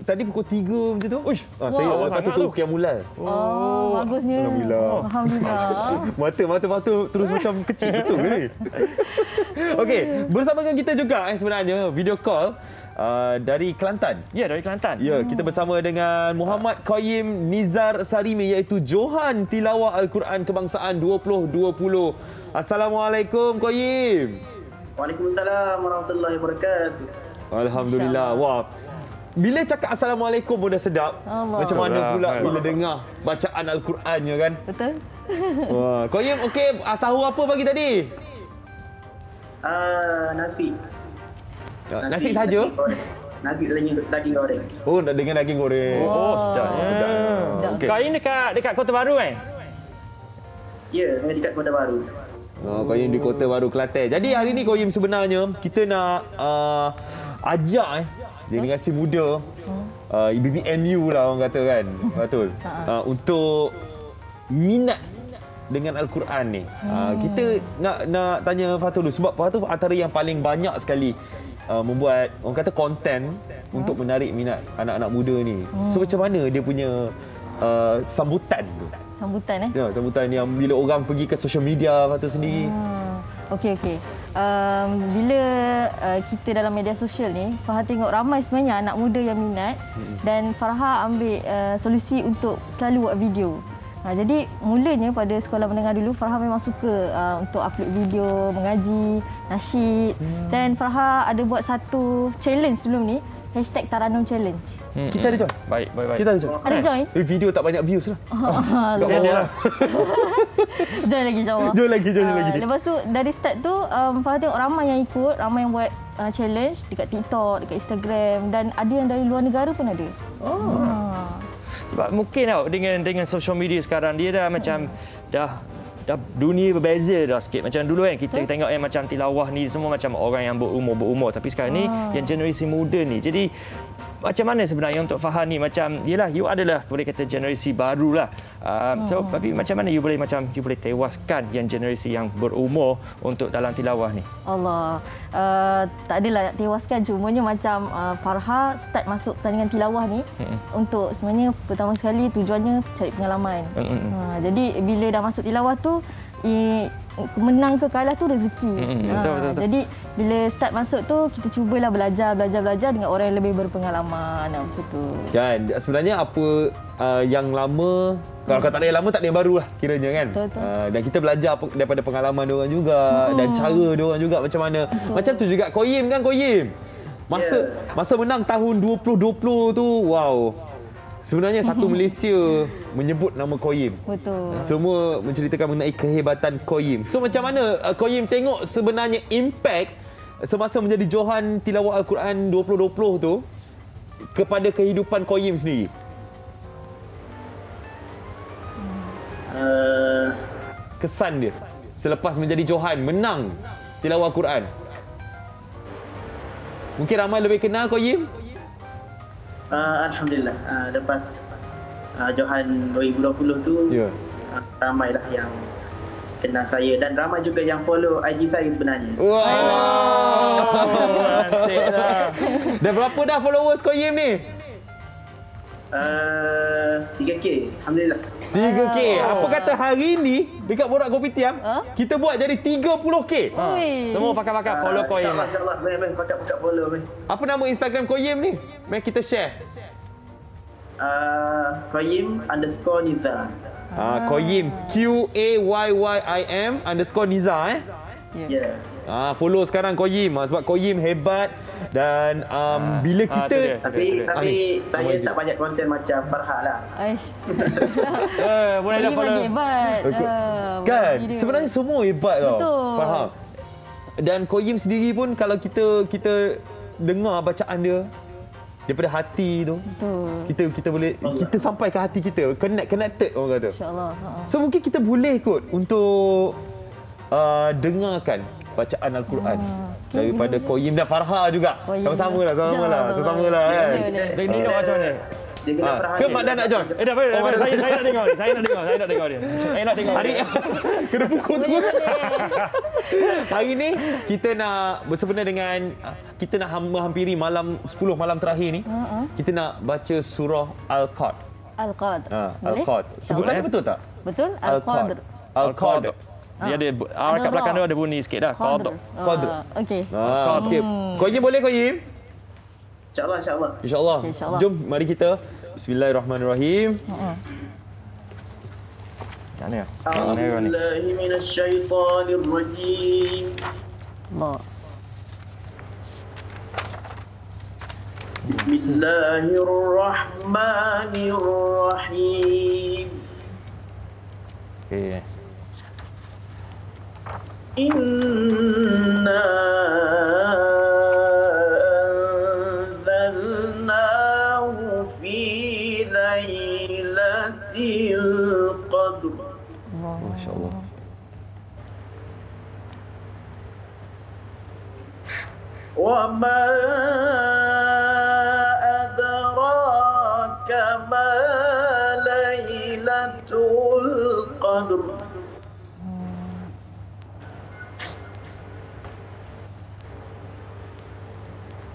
Tadi pukul 3 macam tu. Saya lepas tu Qiyamulal. Bagusnya. Alhamdulillah. Mata terus macam kecil betul ke ni? Okey, bersama dengan kita juga sebenarnya video call dari Kelantan. Ya, dari Kelantan. Ya, kita bersama dengan Muhammad Qayyim Nizar Sarimi, iaitu Johan Tilawah Al-Quran Kebangsaan 2020. Assalamualaikum Qayyim. Waalaikumsalam warahmatullahi wabarakatuh. Alhamdulillah. Wah. Bila cakap Assalamualaikum pun dah sedap. Allah. Macam mana pula bila dengar bacaan Al-Qurannya kan? Betul. Wah, Qayyim, okey, sahur apa pagi tadi? Nasi. Nasi saja? Nasi daging goreng. Oh, dengan daging goreng. Sedap. Okay. Qayyim dekat Kota Baru kan? Ya, dekat Kota Baru. Qayyim di Kota Baru, Kelantan. Jadi hari ni Qayyim sebenarnya kita nak ajak generasi muda, BBNU lah orang kata kan. Betul. Untuk minat dengan Al-Quran ni. Kita nak tanya Fatul dulu sebab Fatul antara yang paling banyak sekali membuat orang kata konten untuk menarik minat anak-anak muda ni. So macam mana dia punya sambutan tu? Sambutan Ya, sambutan yang bila orang pergi ke social media Fatul sendiri. Okey. Bila kita dalam media sosial ni, Farha tengok ramai sebenarnya anak muda yang minat dan Farha ambil solusi untuk selalu buat video. Jadi mulanya pada sekolah menengah dulu Farha memang suka untuk upload video, mengaji, nasyid dan Farha ada buat satu challenge sebelum ni, #Taranum Challenge. Kita ada join? Baik. Kita ada join? Ada join? Video tak banyak views lah. Join lagi insyaAllah. Join lagi. Lepas tu dari start tu Farha tengok ramai yang ikut, ramai yang buat challenge dekat TikTok, dekat Instagram dan ada yang dari luar negara pun ada. Sebab mungkin tau dengan social media sekarang dia dah macam dah dunia berbeza dah sikit. Macam dulu kan kita tengok yang macam tilawah ni semua macam orang yang berumur tapi sekarang ni yang generasi muda ni. Jadi macam mana sebenarnya untuk Farha ni macam yalah you adalah boleh kata generasi barulah. So tapi macam mana you boleh tewaskan yang generasi yang berumur untuk dalam tilawah ni? Allah. Tak adalah nak tewaskan, cumanya macam Farha start masuk pertandingan tilawah ni untuk sebenarnya pertama sekali tujuannya cari pengalaman. Jadi bila dah masuk tilawah tu menang ke kalah tu rezeki. Betul. Jadi bila start masuk tu kita cubalah belajar dengan orang yang lebih berpengalaman macam tu. Kan sebenarnya apa yang lama, kalau tak ada yang lama tak ada yang baru lah kiranya kan. Betul. Dan kita belajar daripada pengalaman diorang juga dan cara diorang juga macam mana. Betul. Macam tu juga Koyim kan Koyim. Masa menang tahun 2020 tu wow. Sebenarnya satu Malaysia menyebut nama Koyim. Betul. Semua menceritakan mengenai kehebatan Koyim. So macam mana Koyim tengok sebenarnya impact semasa menjadi Johan Tilawah Al-Quran 2020 tu kepada kehidupan Koyim sendiri? Kesan dia selepas menjadi Johan menang Tilawah Al-Quran. Mungkin ramai lebih kenal Koyim? Alhamdulillah, lepas Johan 2020 tu ramailah yang kenal saya dan ramai juga yang follow IG saya sebenarnya. Dan berapa dah followers Koyim ni? 3K, Alhamdulillah. 3K. Apa kata hari ni dekat Borak Kopitiam kita buat jadi 30K. Semua pakai follow Koyim. InsyaAllah, pakai follow. Apa nama Instagram Koyim ni? Mari kita share. Koyim_Niza. Koyim QAYYIM_Niza Ya. Follow sekarang Koyim sebab Koyim hebat dan bila kita tapi saya tak banyak konten macam Farha lah. Boleh follow. Hebat. Kan sebenarnya semua hebat tau. Farha. Dan Koyim sendiri pun kalau kita dengar bacaan dia daripada hati tu. Betul. Kita boleh kita sampai ke hati kita, connected orang kata. Insya-Allah. So mungkin kita boleh kot untuk dengarkan bacaan Al-Quran daripada Koyim dan Farha juga. Sama-sama lah kan. Ni macam mana? Ke Mak Dan nak join? Dah boleh. Saya nak dengar dia. Saya nak dengar. Hari kena pukul tu. Hari ni kita nak bersempena dengan kita nak menghampiri malam 10 malam terakhir ni. Kita nak baca surah Al-Qad. Al-Qad. Sebutannya betul tak? Betul. Al-Qadr. Al-Qad. Dia ada kat belakang tu ada bunyi sikit dah. Qadr. Okey. Okey. Koyim boleh Koyim? InsyaAllah. Jom mari kita Bismillahirrahmanirrahim. A'udzubillahi minasyaitonir rajim. Bismillahirrahmanirrahim. Inna anzalnahu fi lailatul qadr. Masya-Allah. Wa ma adraka ma lailatul Qadr.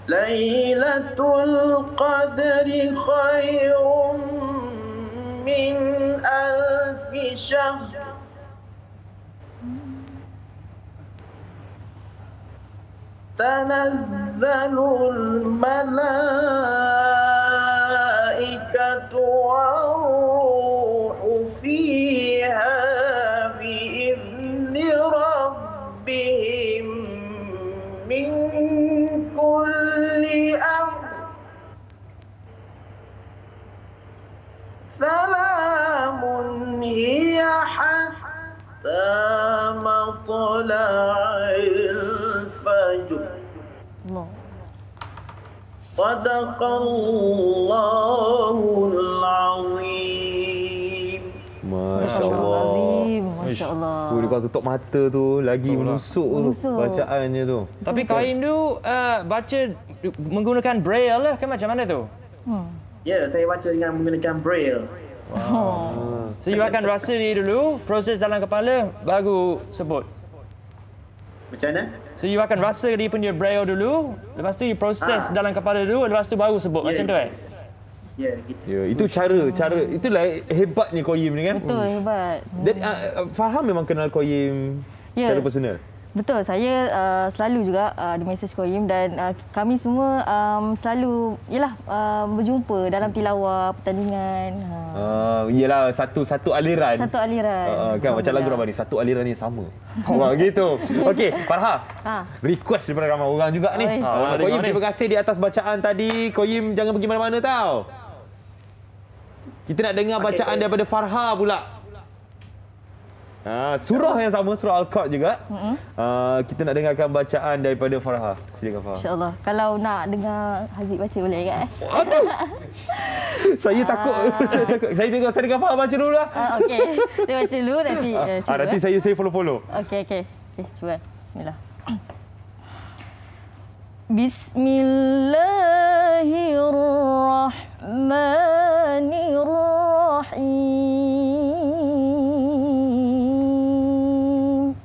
Lailatul Qadri khairum min alfi syahr. Tanazzalul malaikatu war-ruhu fiha bi'izni rabbihim min kulli amr. Salamun hiya hatta matla'il fajr. Sadaqallahul azim. Masya-Allah. Masya-Allah. Dia kalau tutup mata tu lagi menusuk tu bacaannya tu. Tapi Qayyim tu baca menggunakan braille lah kan, macam mana tu? Ya, saya baca dengan menggunakan braille. Wow. So you akan rasa ni dulu, proses dalam kepala baru sebut. Macam mana? So you akan rasa dia punya braille dulu, lepas tu you proses dalam kepala dulu, lepas tu baru sebut. Macam tu Ya, gitu. Ya, itu cara itulah hebatnya Qayyim ni kan. Betul, hebat. Dan Farha memang kenal Qayyim secara personal. Betul, saya selalu juga ada mesej Qayyim dan kami semua selalu berjumpa dalam tilawah, pertandingan. Iyalah satu aliran. Satu aliran. Kan macam lagu Rabbani, satu aliran yang sama. Wah, gitu. Okey, Farha. Request daripada ramai orang juga ni. Qayyim, terima kasih di atas bacaan tadi. Qayyim jangan pergi mana-mana tau. Kita nak dengar bacaan daripada Farha pula. Surah yang sama, surah Al-Qad juga. Kita nak dengarkan bacaan daripada Farha. Silakan Farha. InsyaAllah. Kalau nak dengar Haziq baca boleh kan? Aduh. Saya takut. Saya dengar Farha baca dulu lah. Okey. Saya baca dulu nanti. Nanti saya follow. Okey, cuba. Bismillah. Bismillahirrahmanirrahim.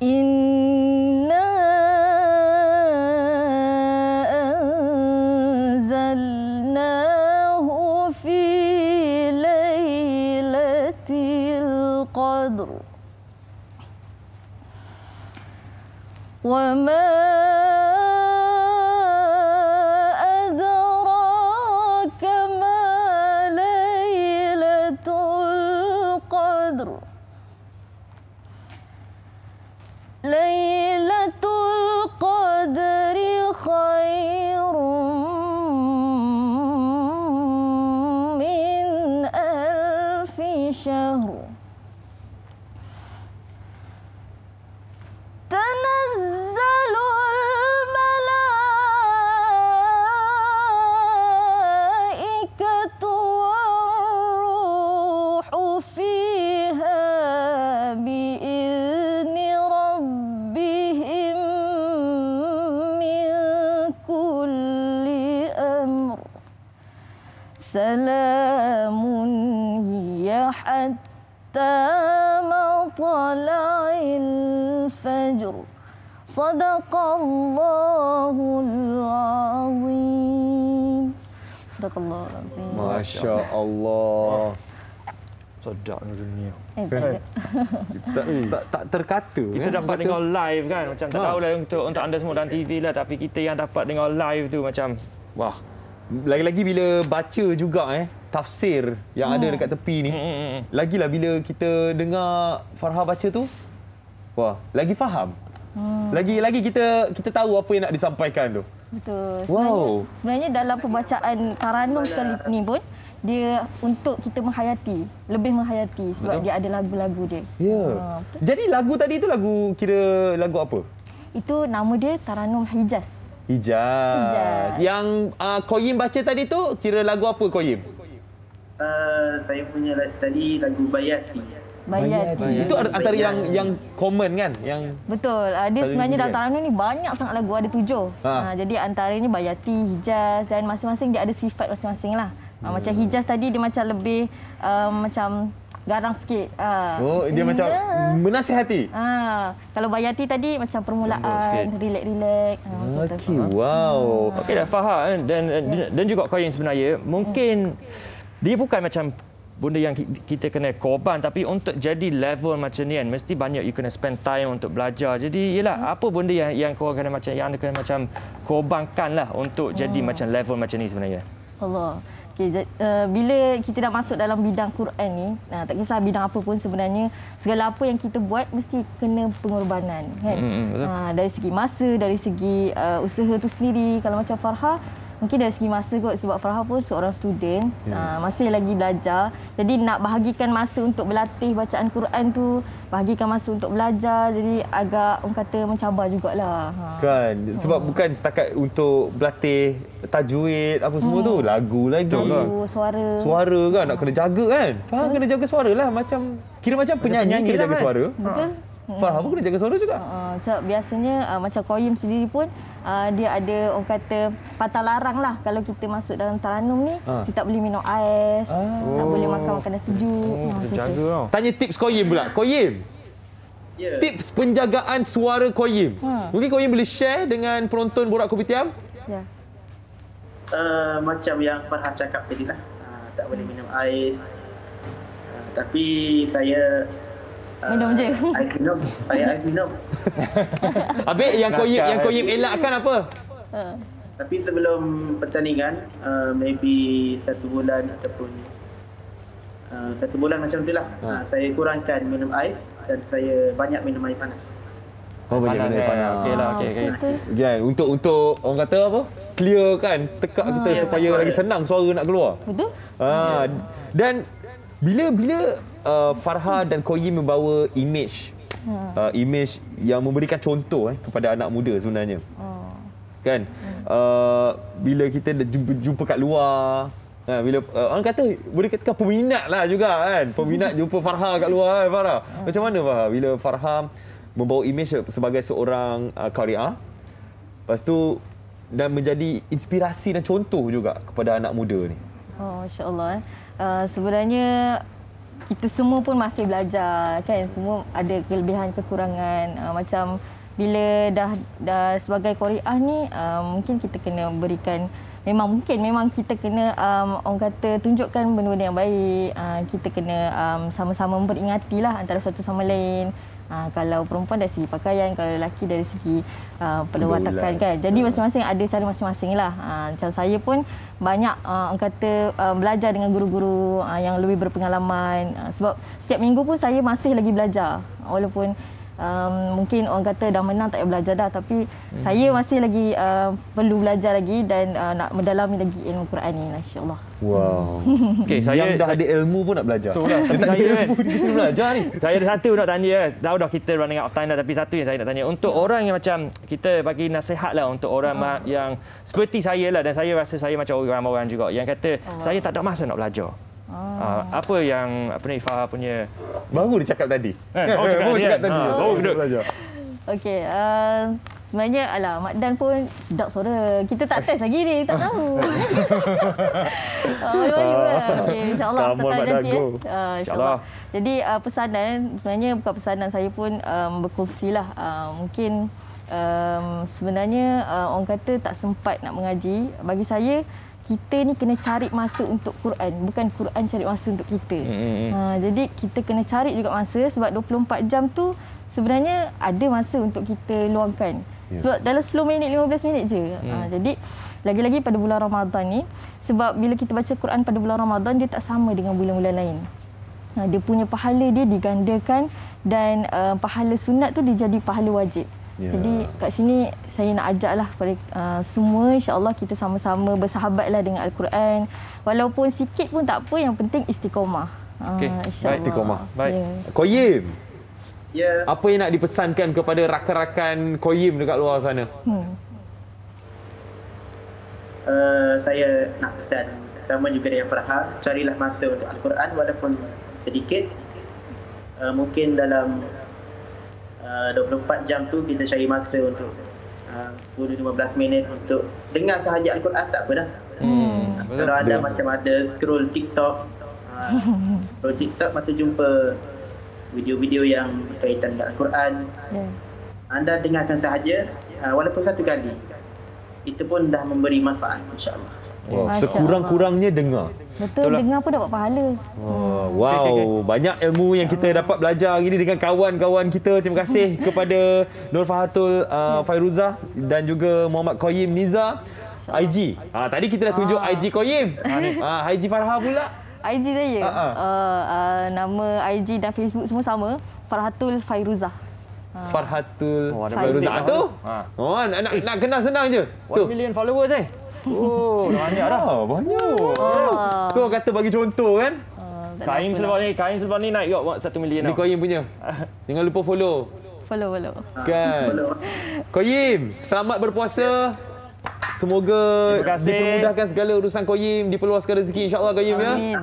Inna anzalnahu fi lailatul qadr. وما أدراك ما ليلة القدر. ليلة القدر خير من ألف شهر. تنزل الملائكة والروح فيها بإذن ربهم من كل أمر. سلام هي حتى مطلع الفجر. Sadaqallahul azim. Sadaqallahul azim. Masya Allah. Sedapnya dunia. Tak terkata. Kita dapat dengar live kan. Macam tak tahulah untuk anda semua dalam TV lah. Tapi kita yang dapat dengar live tu macam wah. Lagi-lagi bila baca juga tafsir yang ada dekat tepi ni. Lagilah bila kita dengar Farha baca tu. Wah, lagi faham. Lagi kita tahu apa yang nak disampaikan tu. Betul. Sebenarnya dalam pembacaan Taranum sekali ni pun dia untuk kita menghayati, lebih menghayati sebab dia ada lagu-lagu dia. Ya. Jadi lagu tadi tu lagu apa? Itu nama dia Taranum Hijaz. Yang Qayyim baca tadi tu kira lagu apa Qayyim? Saya punya tadi lagu Bayati. Itu antara yang common kan? Betul. Dia sebenarnya dalam Taranum ni banyak sangat lagu, ada 7. Jadi antaranya Bayati, Hijaz dan masing-masing dia ada sifat masing-masing lah. Macam Hijaz tadi dia macam lebih macam garang sikit. Dia macam menasihati. Kalau Bayati tadi macam permulaan, relax-relax. Okey, wow. Okey dah faham dan juga Qayyim sebenarnya mungkin dia bukan macam benda yang kita kena korban, tapi untuk jadi level macam ni kan mesti banyak you kena spend time untuk belajar. Jadi yalah, apa benda yang kau kena macam yang anda kena macam korbankan lah untuk jadi macam level macam ni sebenarnya? Allah. Okay, bila kita dah masuk dalam bidang Quran ni, tak kisah bidang apa pun sebenarnya, segala apa yang kita buat mesti kena pengorbanan kan. Dari segi masa, dari segi usaha tu sendiri. Kalau macam Farha, mungkin dari segi masa kot, sebab Farha pun seorang student, masih lagi belajar. Jadi nak bahagikan masa untuk berlatih bacaan Quran tu, bahagikan masa untuk belajar, jadi agak orang kata mencabar jugalah. Kan, sebab bukan setakat untuk berlatih tajwid apa semua tu, lagu lagi. Suara. Suara kan nak kena jaga kan. Faham kena jaga suara lah, macam kira macam penyanyi kena jaga suara. Betul. Faham pun kena jaga suara juga. So, biasanya macam Qayyim sendiri pun dia ada orang kata patah larang lah kalau kita masuk dalam taranum ni, kita tak boleh minum ais, tak boleh makan makanan sejuk. Jaga. Tanya tips Qayyim pula. Qayyim. Tips penjagaan suara Qayyim. Mungkin Qayyim boleh share dengan penonton Borak Kopitiam? Ya. Macam yang Farha cakap tadi lah, tak boleh minum ais. Tapi saya minum je. Ais minum. Saya ais minum. Habis yang Qayyim elakkan apa? Tapi sebelum pertandingan, maybe 1 bulan ataupun 1 bulan macam tu lah, saya kurangkan minum ais dan saya banyak minum air panas. Banyak minum air panas. Okey. Untuk orang kata apa? Clear kan, tekak kita supaya lagi senang suara nak keluar. Betul. Dan bila Farha dan Qayyim membawa image yang memberikan contoh kepada anak muda sebenarnya. Kan? Bila kita jumpa kat luar, bila orang kata boleh katakan peminat lah juga kan. Peminat jumpa Farha kat luar kan, Farha. Macam mana Farha bila Farha membawa image sebagai seorang qari'ah, lepas tu dan menjadi inspirasi dan contoh juga kepada anak muda ni? Insya-Allah. Sebenarnya kita semua pun masih belajar kan, semua ada kelebihan kekurangan. Macam bila dah sebagai qari'ah ni, mungkin kita kena berikan, memang kita kena orang kata tunjukkan benda-benda yang baik. Kita kena sama-sama memperingatilah antara satu sama lain. Kalau perempuan dari segi pakaian, kalau lelaki dari segi perwatakan kan. Jadi masing-masing ada cara masing-masing lah. Macam saya pun banyak orang kata belajar dengan guru-guru yang lebih berpengalaman. Sebab setiap minggu pun saya masih lagi belajar. Walaupun mungkin orang kata dah menang tak payah belajar dah, tapi saya masih lagi perlu belajar lagi dan nak mendalami lagi ilmu Quran ni, insya-Allah. Wow. Okay, yang dah ada ilmu pun nak belajar. Betul lah. Tak ada ilmu kita belajar ni. Saya ada satu nak tanya. Tahu dah kita running out of time dah, tapi satu yang saya nak tanya untuk orang yang macam kita bagi nasihat lah untuk orang yang seperti saya lah, dan saya rasa saya macam orang-orang juga yang kata saya tak ada masa nak belajar. Apa yang Farha punya baru dia cakap tadi. Baru cakap tadi. Baru belajar. Okey, sebenarnya Mak Dan pun sedap suara. Kita tak test lagi ni, tak tahu. Okey, insya-Allah sekali nanti. Insya-Allah. Jadi pesanan sebenarnya bukan pesanan, saya pun berkongsilah. Mungkin sebenarnya orang kata tak sempat nak mengaji. Bagi saya, kita ni kena cari masa untuk Quran, bukan Quran cari masa untuk kita. Jadi kita kena cari juga masa, sebab 24 jam tu sebenarnya ada masa untuk kita luangkan. Sebab dalam 10 minit, 15 minit je. Jadi lagi-lagi pada bulan Ramadan ni, sebab bila kita baca Quran pada bulan Ramadan, dia tak sama dengan bulan-bulan lain. Dia punya pahala dia digandakan, dan pahala sunat tu dia jadi pahala wajib. Jadi kat sini saya nak ajaklah kepada semua, insya-Allah kita sama-sama bersahabatlah dengan Al-Quran. Walaupun sikit pun tak apa, yang penting istiqamah. Insya-Allah. Istiqamah. Baik. Qayyim. Ya. Apa yang nak dipesankan kepada rakan-rakan Qayyim dekat luar sana? Saya nak pesan sama juga dengan Farha, carilah masa untuk Al-Quran walaupun sedikit. Mungkin dalam 24 jam tu kita cari masa untuk 10-15 minit untuk dengar sahaja Al-Quran, tak apa dah. Kalau anda macam ada scroll TikTok, macam jumpa video-video yang berkaitan dengan Al-Quran, anda dengarkan sahaja, walaupun satu kali, itu pun dah memberi manfaat, insya-Allah. Sekurang-kurangnya dengar. Betul, dengar pun dapat pahala. Wow, banyak ilmu yang kita dapat belajar hari ini dengan kawan-kawan kita. Terima kasih kepada Nur Fahatul Fairuzah dan juga Muhammad Qayyim Niza. IG. Tadi kita dah tunjuk IG Qayyim. IG Farha pula. IG saya. Nama IG dan Facebook semua sama. Farhatul Fairuzah. Farhatul Fairuzah tu. Nak kenal senang je. 1 million followers banyak dah. Banyak. Kau kata bagi contoh kan? Kain selepas ni naik 1 million. Ni Qayyim punya. Jangan lupa follow. Follow. Kan. Qayyim, selamat berpuasa. Semoga dipermudahkan segala urusan Qayyim, diperluaskan rezeki insya-Allah Qayyim ya. Amin.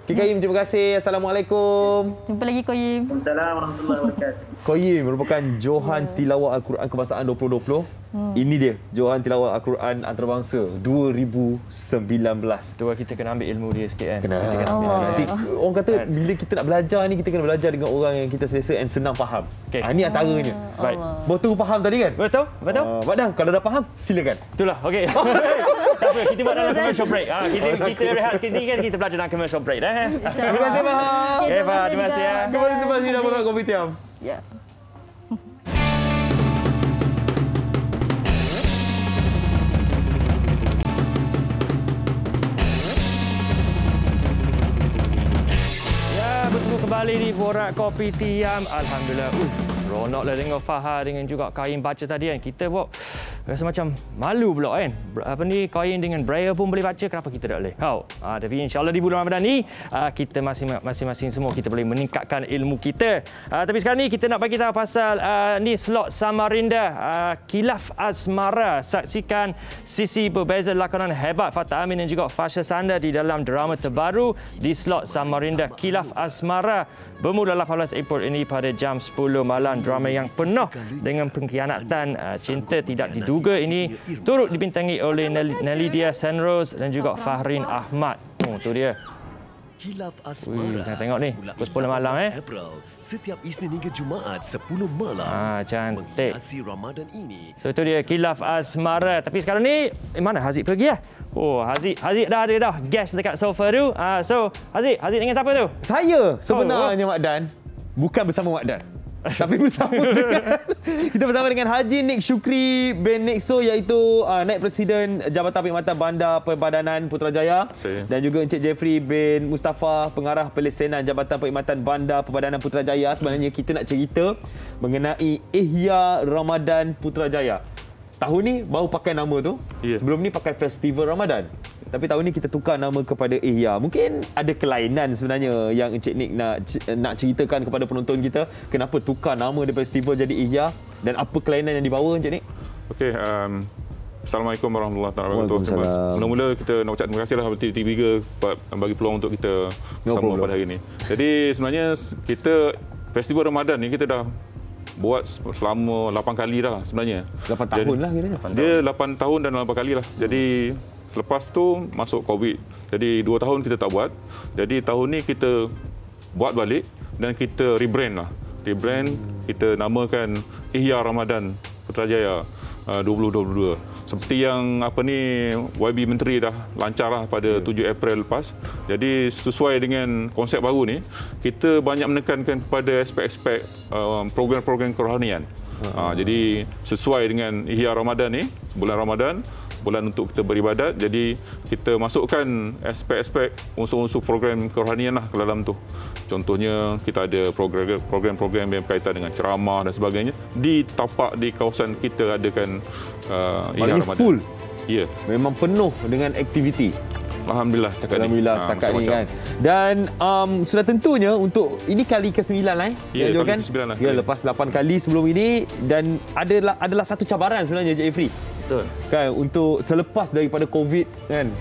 Qayyim, terima kasih. Assalamualaikum. Jumpa lagi Qayyim. Waalaikumsalam warahmatullahi wabarakatuh. Qayyim merupakan Johan Tilawah Al-Quran Kebangsaan 2020. Ini dia Johan Tilawah Al-Quran Antarabangsa 2019. Tu kita kena ambil ilmu dia sikit kan. Kena ambil sikit. Orang kata bila kita nak belajar ni, kita kena belajar dengan orang yang kita selesa and senang faham. Ini antaranya. Baik. Betul faham tadi kan? Betul. Badang, kalau dah faham silakan. Itulah. Okey. Tak apa, kita buat dalam commercial break. Kita rehat sikit kan, kita belajar dalam commercial break dah. Terima kasih Faham. Terima kasih ya. Kembali selepas ini dalam Kopitiam. Ya. Bertemu kembali di Borak Kopitiam. Alhamdulillah. Ronok lah dengan Fahar dengan juga Qayyim baca tadi kan. Kita buat rasa macam malu pula kan. Ni Qayyim dengan Braille pun boleh baca, kenapa kita tak boleh? Tapi insya-Allah di bulan Ramadan ni kita masing-masing semua kita boleh meningkatkan ilmu kita. Tapi sekarang ni kita nak bagi tahu pasal ni slot Samarinda Khilaf Asmara. Saksikan sisi berbeza lakonan hebat Fatah Amin dan juga Fasha Sanda di dalam drama terbaru di slot Samarinda Khilaf Asmara. Bermula 18 April ini pada jam 10 malam. Drama yang penuh dengan pengkhianatan cinta tidak diduga ini turut dibintangi oleh Nelidia Senrose dan juga Fahrin Ahmad. Tu dia. Khilaf Asmara. Tengok ni, pukul 10 malam April, setiap Isnin hingga Jumaat 10 malam. Cantik. Menghiasi Ramadan ini. So itu dia Khilaf Asmara. Tapi sekarang ni mana Haziq pergi ya? Haziq dah ada dah guest dekat sofa tu. So Haziq dengan siapa tu? Saya sebenarnya Mak Dan, bukan bersama Mak Dan. Tapi kita bersama dengan Haji Nik Syukri bin Nikso, iaitu Naib Presiden Jabatan Perkhidmatan Bandar Perbadanan Putrajaya, dan juga Encik Jeffrey bin Mustafa, Pengarah Pelesenan Jabatan Perkhidmatan Bandar Perbadanan Putrajaya. Sebenarnya kita nak cerita mengenai Ihya Ramadan Putrajaya. Tahun ni baru pakai nama tu. Sebelum ni pakai Festival Ramadan. Tapi tahun ni kita tukar nama kepada Ihya. Mungkin ada kelainan sebenarnya yang Encik Nik nak ceritakan kepada penonton kita. Kenapa tukar nama dari festival jadi Ihya dan apa kelainan yang dibawa Encik Nik? Okey, Assalamualaikum warahmatullahi wabarakatuh. Mula-mula kita nak ucap terima kasihlah kepada TV3 bagi peluang untuk kita bersama pada hari ini. Jadi sebenarnya kita Festival Ramadan ni kita dah buat selama 8 kali dah sebenarnya. 8 tahun lah kiranya. Dia 8 tahun dan 8 kali lah. Jadi selepas tu masuk COVID. Jadi 2 tahun kita tak buat. Jadi tahun ni kita buat balik dan kita rebrand lah. Kita namakan Ihya Ramadan Putrajaya 2022. Seperti yang YB Menteri dah lancar lah pada 7 April lepas. Jadi sesuai dengan konsep baru ni, kita banyak menekankan kepada aspek-aspek program-program kerohanian. Jadi sesuai dengan Ihya Ramadan ni, bulan Ramadan, bulan untuk kita beribadat. Jadi kita masukkan aspek-aspek unsur-unsur program kerohanian lah ke dalam tu. Contohnya kita ada program-program yang berkaitan dengan ceramah dan sebagainya. Ditapak di kawasan kita adakan Ihya Ramadan. Full? Ya. Memang penuh dengan aktiviti. Alhamdulillah setakat ni kan. Dan sudah tentunya untuk ini kali ke-9 lah Ya, kali ke-9 lah. Ya, lepas 8 kali sebelum ini, dan adalah satu cabaran sebenarnya Encik Jeffrey. Betul. Kan, untuk selepas daripada COVID kan.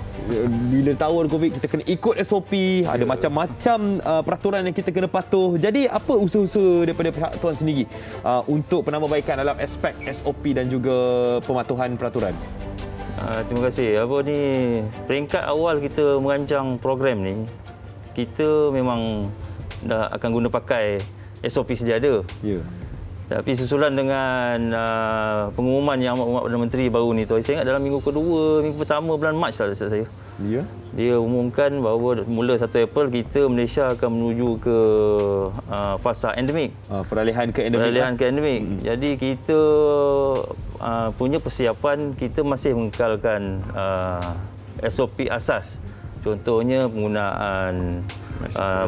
Bila tahu ada COVID, kita kena ikut SOP, ada macam-macam peraturan yang kita kena patuh. Jadi apa usaha-usaha daripada pihak tuan sendiri untuk penambahbaikan dalam aspek SOP dan juga pematuhan peraturan? Terima kasih. Peringkat awal kita merancang program ni, kita memang dah akan guna pakai SOP sejadah. Ya. Tapi susulan dengan pengumuman yang Amat Perdana Menteri baru ni tu, saya ingat dalam minggu pertama bulan Mac lah saya. Ya. Dia umumkan bahawa mula 1 April kita Malaysia akan menuju ke fasa endemik. Peralihan ke endemik. Jadi kita punya persiapan, kita masih mengekalkan SOP asas. Contohnya penggunaan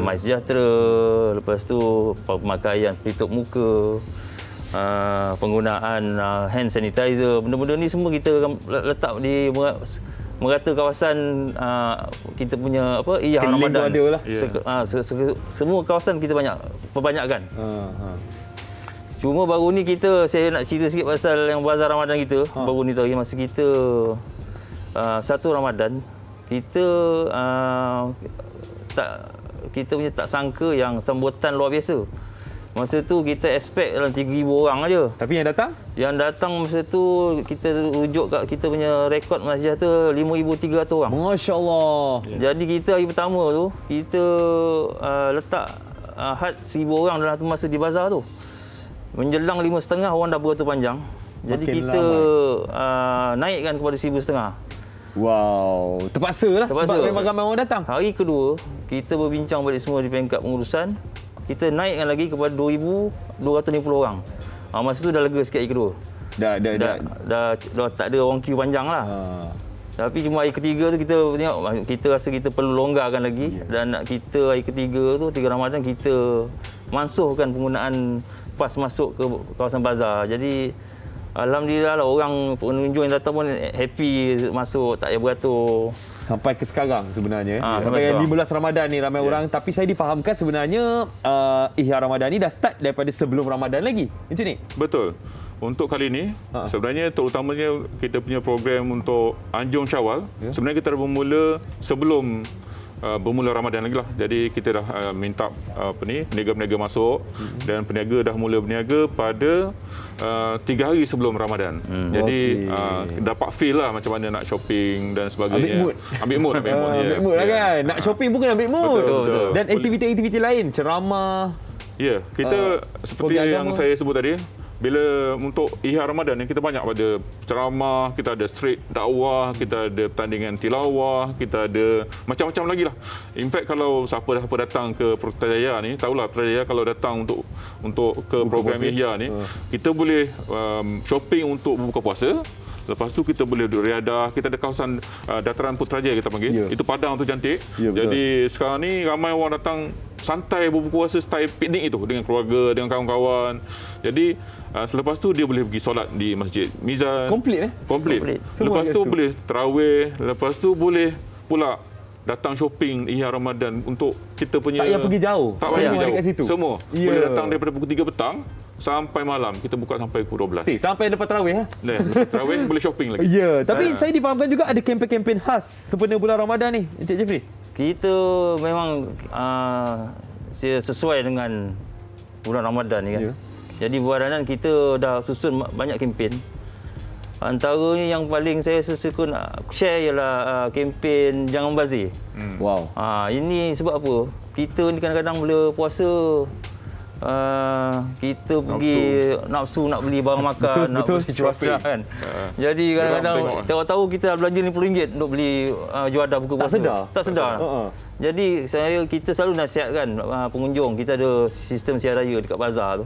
MySejahtera, lepas tu pemakaian pelitup muka, penggunaan hand sanitizer, benda-benda ni semua kita akan letak di merata kawasan kita punya Iyah Ramadan. Semua kawasan kita perbanyakkan. Cuma baru ni saya nak cerita sikit pasal yang bazar Ramadan kita. Baru ni tadi masa kita 1 Ramadan, kita tak sangka yang sambutan luar biasa. Masa tu kita expect dalam 3,000 orang aja. Tapi yang datang? Yang datang masa tu kita rujuk kat kita punya rekod masjid tu 5,300 orang. Masya-Allah. Jadi kita hari pertama tu kita letak had 1,000 orang dalam satu masa di bazar tu. Menjelang 5.30 orang dah beratur panjang. Jadi makin kita naikkan kepada 1,500. Wow, terpaksa lah sebab memang ramai orang datang. Hari kedua, kita berbincang balik semua di peringkat pengurusan. Kita naikkan lagi kepada 2,250 orang. Masa tu dah lega sikit hari kedua. Dah tak ada orang queue panjang lah. Tapi cuma hari ketiga tu kita tengok, kita rasa kita perlu longgarkan lagi. Dan kita hari ketiga tu, 3 Ramadan, kita mansuhkan penggunaan pas masuk ke kawasan bazar. Jadi alhamdulillah lah, orang pengunjung yang datang pun happy masuk, tak payah beratur. Sampai ke sekarang sebenarnya. Sampai 15 Ramadan ni ramai orang. Tapi saya difahamkan sebenarnya Ihya Ramadan ni dah start daripada sebelum Ramadan lagi. Macam ni? Betul. Untuk kali ini, sebenarnya terutamanya kita punya program untuk Anjung Syawal, sebenarnya kita dah bermula sebelum bermula Ramadan lagi lah. Jadi kita dah minta peniaga-peniaga masuk dan peniaga dah mula berniaga pada 3 hari sebelum Ramadan. Jadi dapat feel lah macam mana nak shopping dan sebagainya. Ambil mood. Ambil mood lah kan. Nak shopping pun kena ambil mood. Betul. Dan aktiviti-aktiviti lain, ceramah. Ya, kita seperti yang saya sebut tadi, bila untuk Ihya Ramadan kita banyak pada ceramah, kita ada street dakwah, kita ada pertandingan tilawah, kita ada macam-macam lagi lah. In fact, kalau siapa datang ke Putrajaya ni, tahulah Putrajaya kalau datang untuk ke program Ihya ni, kita boleh shopping untuk berbuka puasa. Lepas tu kita boleh duduk riadah. Kita ada kawasan dataran Putrajaya kita panggil. Itu padang tu cantik. Jadi sekarang ni ramai orang datang santai berbuka puasa style piknik itu dengan keluarga, dengan kawan-kawan. Jadi selepas tu dia boleh pergi solat di Masjid Mizan. Komplit. Lepas tu boleh tarawih. Lepas tu boleh pula datang shopping Ihya Ramadan untuk kita punya. Tak payah pergi jauh. Tak payah pergi jauh. Dekat situ. Semua. Boleh datang daripada pukul 3 petang sampai malam. Kita buka sampai pukul 12. Stay sampai lepas tarawih. Lepas tarawih boleh shopping lagi. Ya, tapi saya difahamkan juga ada kempen-kempen khas sempena bulan Ramadan ni, Encik Jeffrey. Kita memang sesuai dengan bulan Ramadan ni kan. Jadi bulan Ramadan kita dah susun banyak kempen. Antaranya yang paling saya suka nak share ialah kempen Jangan Bazir. Wow. Ini sebab apa? Kita ni kadang-kadang bila puasa kita pergi nafsu nak beli barang makan, nak beli cuaca kan. Jadi kadang-kadang tahu-tahu kita belanja RM50 untuk beli juadah buka puasa. Tak sedar. Jadi kita selalu nasihatkan pengunjung, kita ada sistem siar raya dekat bazar tu.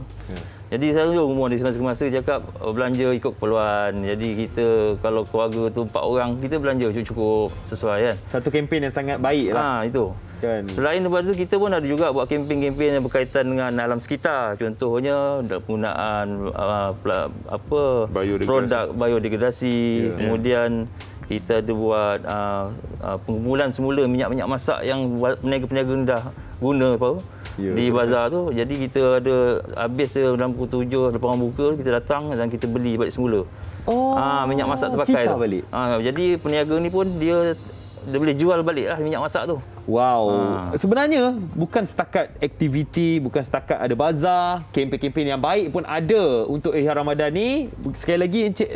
Jadi selalu umur di semasa-masa cakap belanja ikut keperluan. Jadi kita kalau keluarga tu 4 orang, kita belanja cukup sesuai kan. Satu kempen yang sangat baik lah. Itu. Kan. Selain daripada itu, kita pun ada juga buat kempen-kempen yang berkaitan dengan alam sekitar. Contohnya penggunaan produk biodegradasi. Kemudian kita ada buat pengumpulan semula minyak-minyak masak yang peniaga-peniaga dah guna di bazar tu. Jadi kita ada habis dalam pukul 7 lepas orang buka, kita datang dan kita beli balik semula. Minyak masak terpakai tu. Balik. Jadi peniaga ni pun dia boleh jual balik lah minyak masak tu. Wow. Sebenarnya bukan setakat aktiviti, bukan setakat ada bazar, kempen-kempen yang baik pun ada untuk Ihya Ramadan ni. Sekali lagi Encik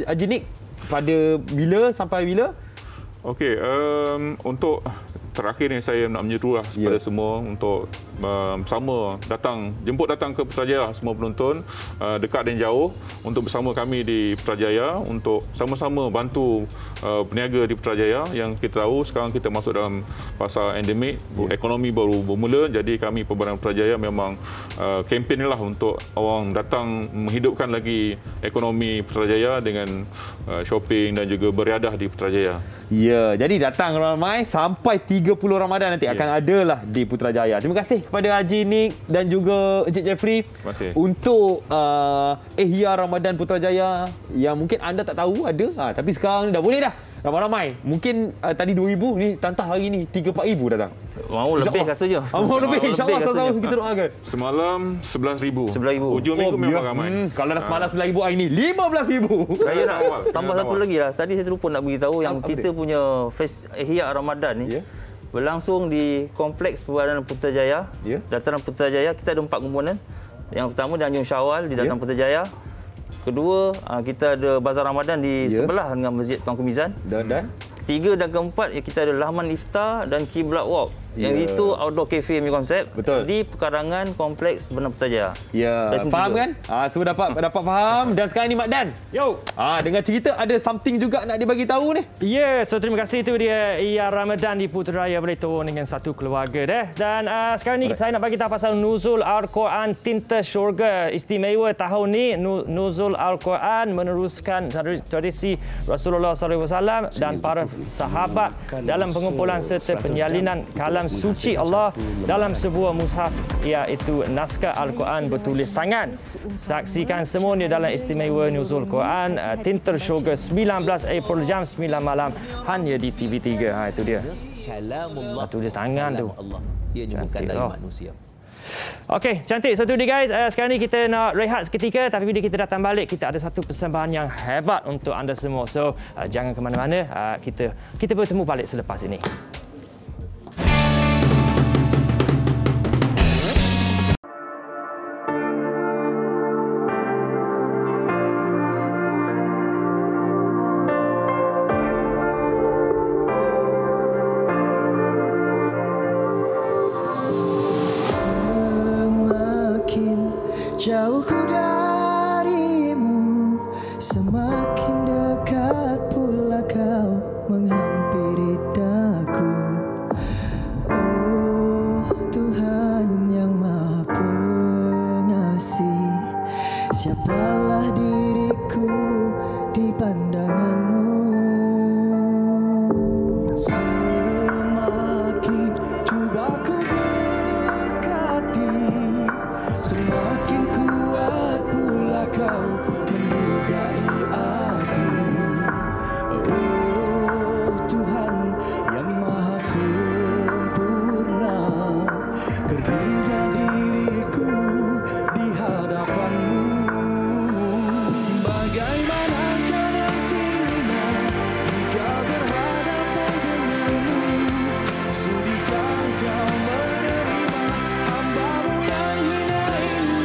Haji Nik, pada bila sampai bila? Okey, untuk terakhir ni saya nak menyerulah kepada semua untuk bersama jemput datang ke Putrajaya semua penonton dekat dan jauh untuk bersama kami di Putrajaya untuk sama-sama bantu peniaga di Putrajaya. Yang kita tahu sekarang kita masuk dalam fasa endemik, ekonomi baru bermula, jadi kami Perbankan Putrajaya memang kempen lah untuk orang datang menghidupkan lagi ekonomi Putrajaya dengan shopping dan juga beriadah di Putrajaya. Ya, jadi datang ramai sampai 30 Ramadan nanti akan ada lah di Putrajaya. Terima kasih kepada Haji Nick dan juga Encik Jeffrey untuk Ihya Ramadan Putrajaya yang mungkin anda tak tahu ada, tapi sekarang dah boleh dah. Ramai-ramai. Mungkin tadi 2,000 ni, tantah hari ni 3-4,000 datang. Mau lebih rasanya. Mau lebih, insyaAllah. Sama-sama kita doakan. Semalam 11,000. Hujung minggu memang ramai. Kalau dah semalam 9,000, hari ni 15,000. Saya nak tambah satu lagi lah. Tadi saya terlupa nak beritahu yang kita punya Ihya Ramadan ni berlangsung di Kompleks Perbankan Putrajaya. Dataran Putrajaya, kita ada 4 komponen. Yang pertama di Anjung Syawal di Dataran Putrajaya. Kedua, kita ada Bazar Ramadan di sebelah dengan Masjid Tuanku Mizan. Dan ketiga dan keempat, kita ada Laman Iftar dan Kiblat Walk. Yang itu outdoor cafe punya konsep. Betul. Di pekarangan Kompleks Perbankan Putrajaya. Ya, faham kan? Semua dapat faham. Dan sekarang ni Mak Dan. Yo. Dengar cerita ada something juga nak dibagi tahu ni. Ya, so terima kasih tu dia Ihya Ramadan di Putrajaya boleh turun dengan satu keluarga deh. Dan sekarang ni saya nak bagi tahu pasal Nuzul Al-Quran Tinta Syurga. Istimewa tahun ni Nuzul Al-Quran meneruskan tradisi Rasulullah SAW dan para sahabat dalam pengumpulan serta penyalinan kalam suci Allah dalam sebuah mushaf, iaitu naskah Al-Quran bertulis tangan. Saksikan semuanya dalam istimewa Nuzul Quran Tinta Syurga 19 April jam 9 malam hanya di TV3. Itu dia. Tulis tangan tu. Ianya bukan dari manusia. Okey, cantik. So tu dia guys. Sekarang ni kita nak rehat seketika, tapi bila kita datang balik kita ada satu persembahan yang hebat untuk anda semua. So jangan ke mana-mana. Kita bertemu balik selepas ini. Jauh ku darimu, semakin dekat pula kau menghampiri daku. Oh Tuhan yang Maha Pengasih, siapalah diriku di pandanganmu. Semakin cuba ku dekati, semakin kuat pula kau mendugai aku. Oh Tuhan yang Maha Sempurna, berdirinya diriku di hadapanmu. Bagaimanakah nantinya jika berhadapan denganmu? Sudikah kau menerima hamba-Mu yang hina ini?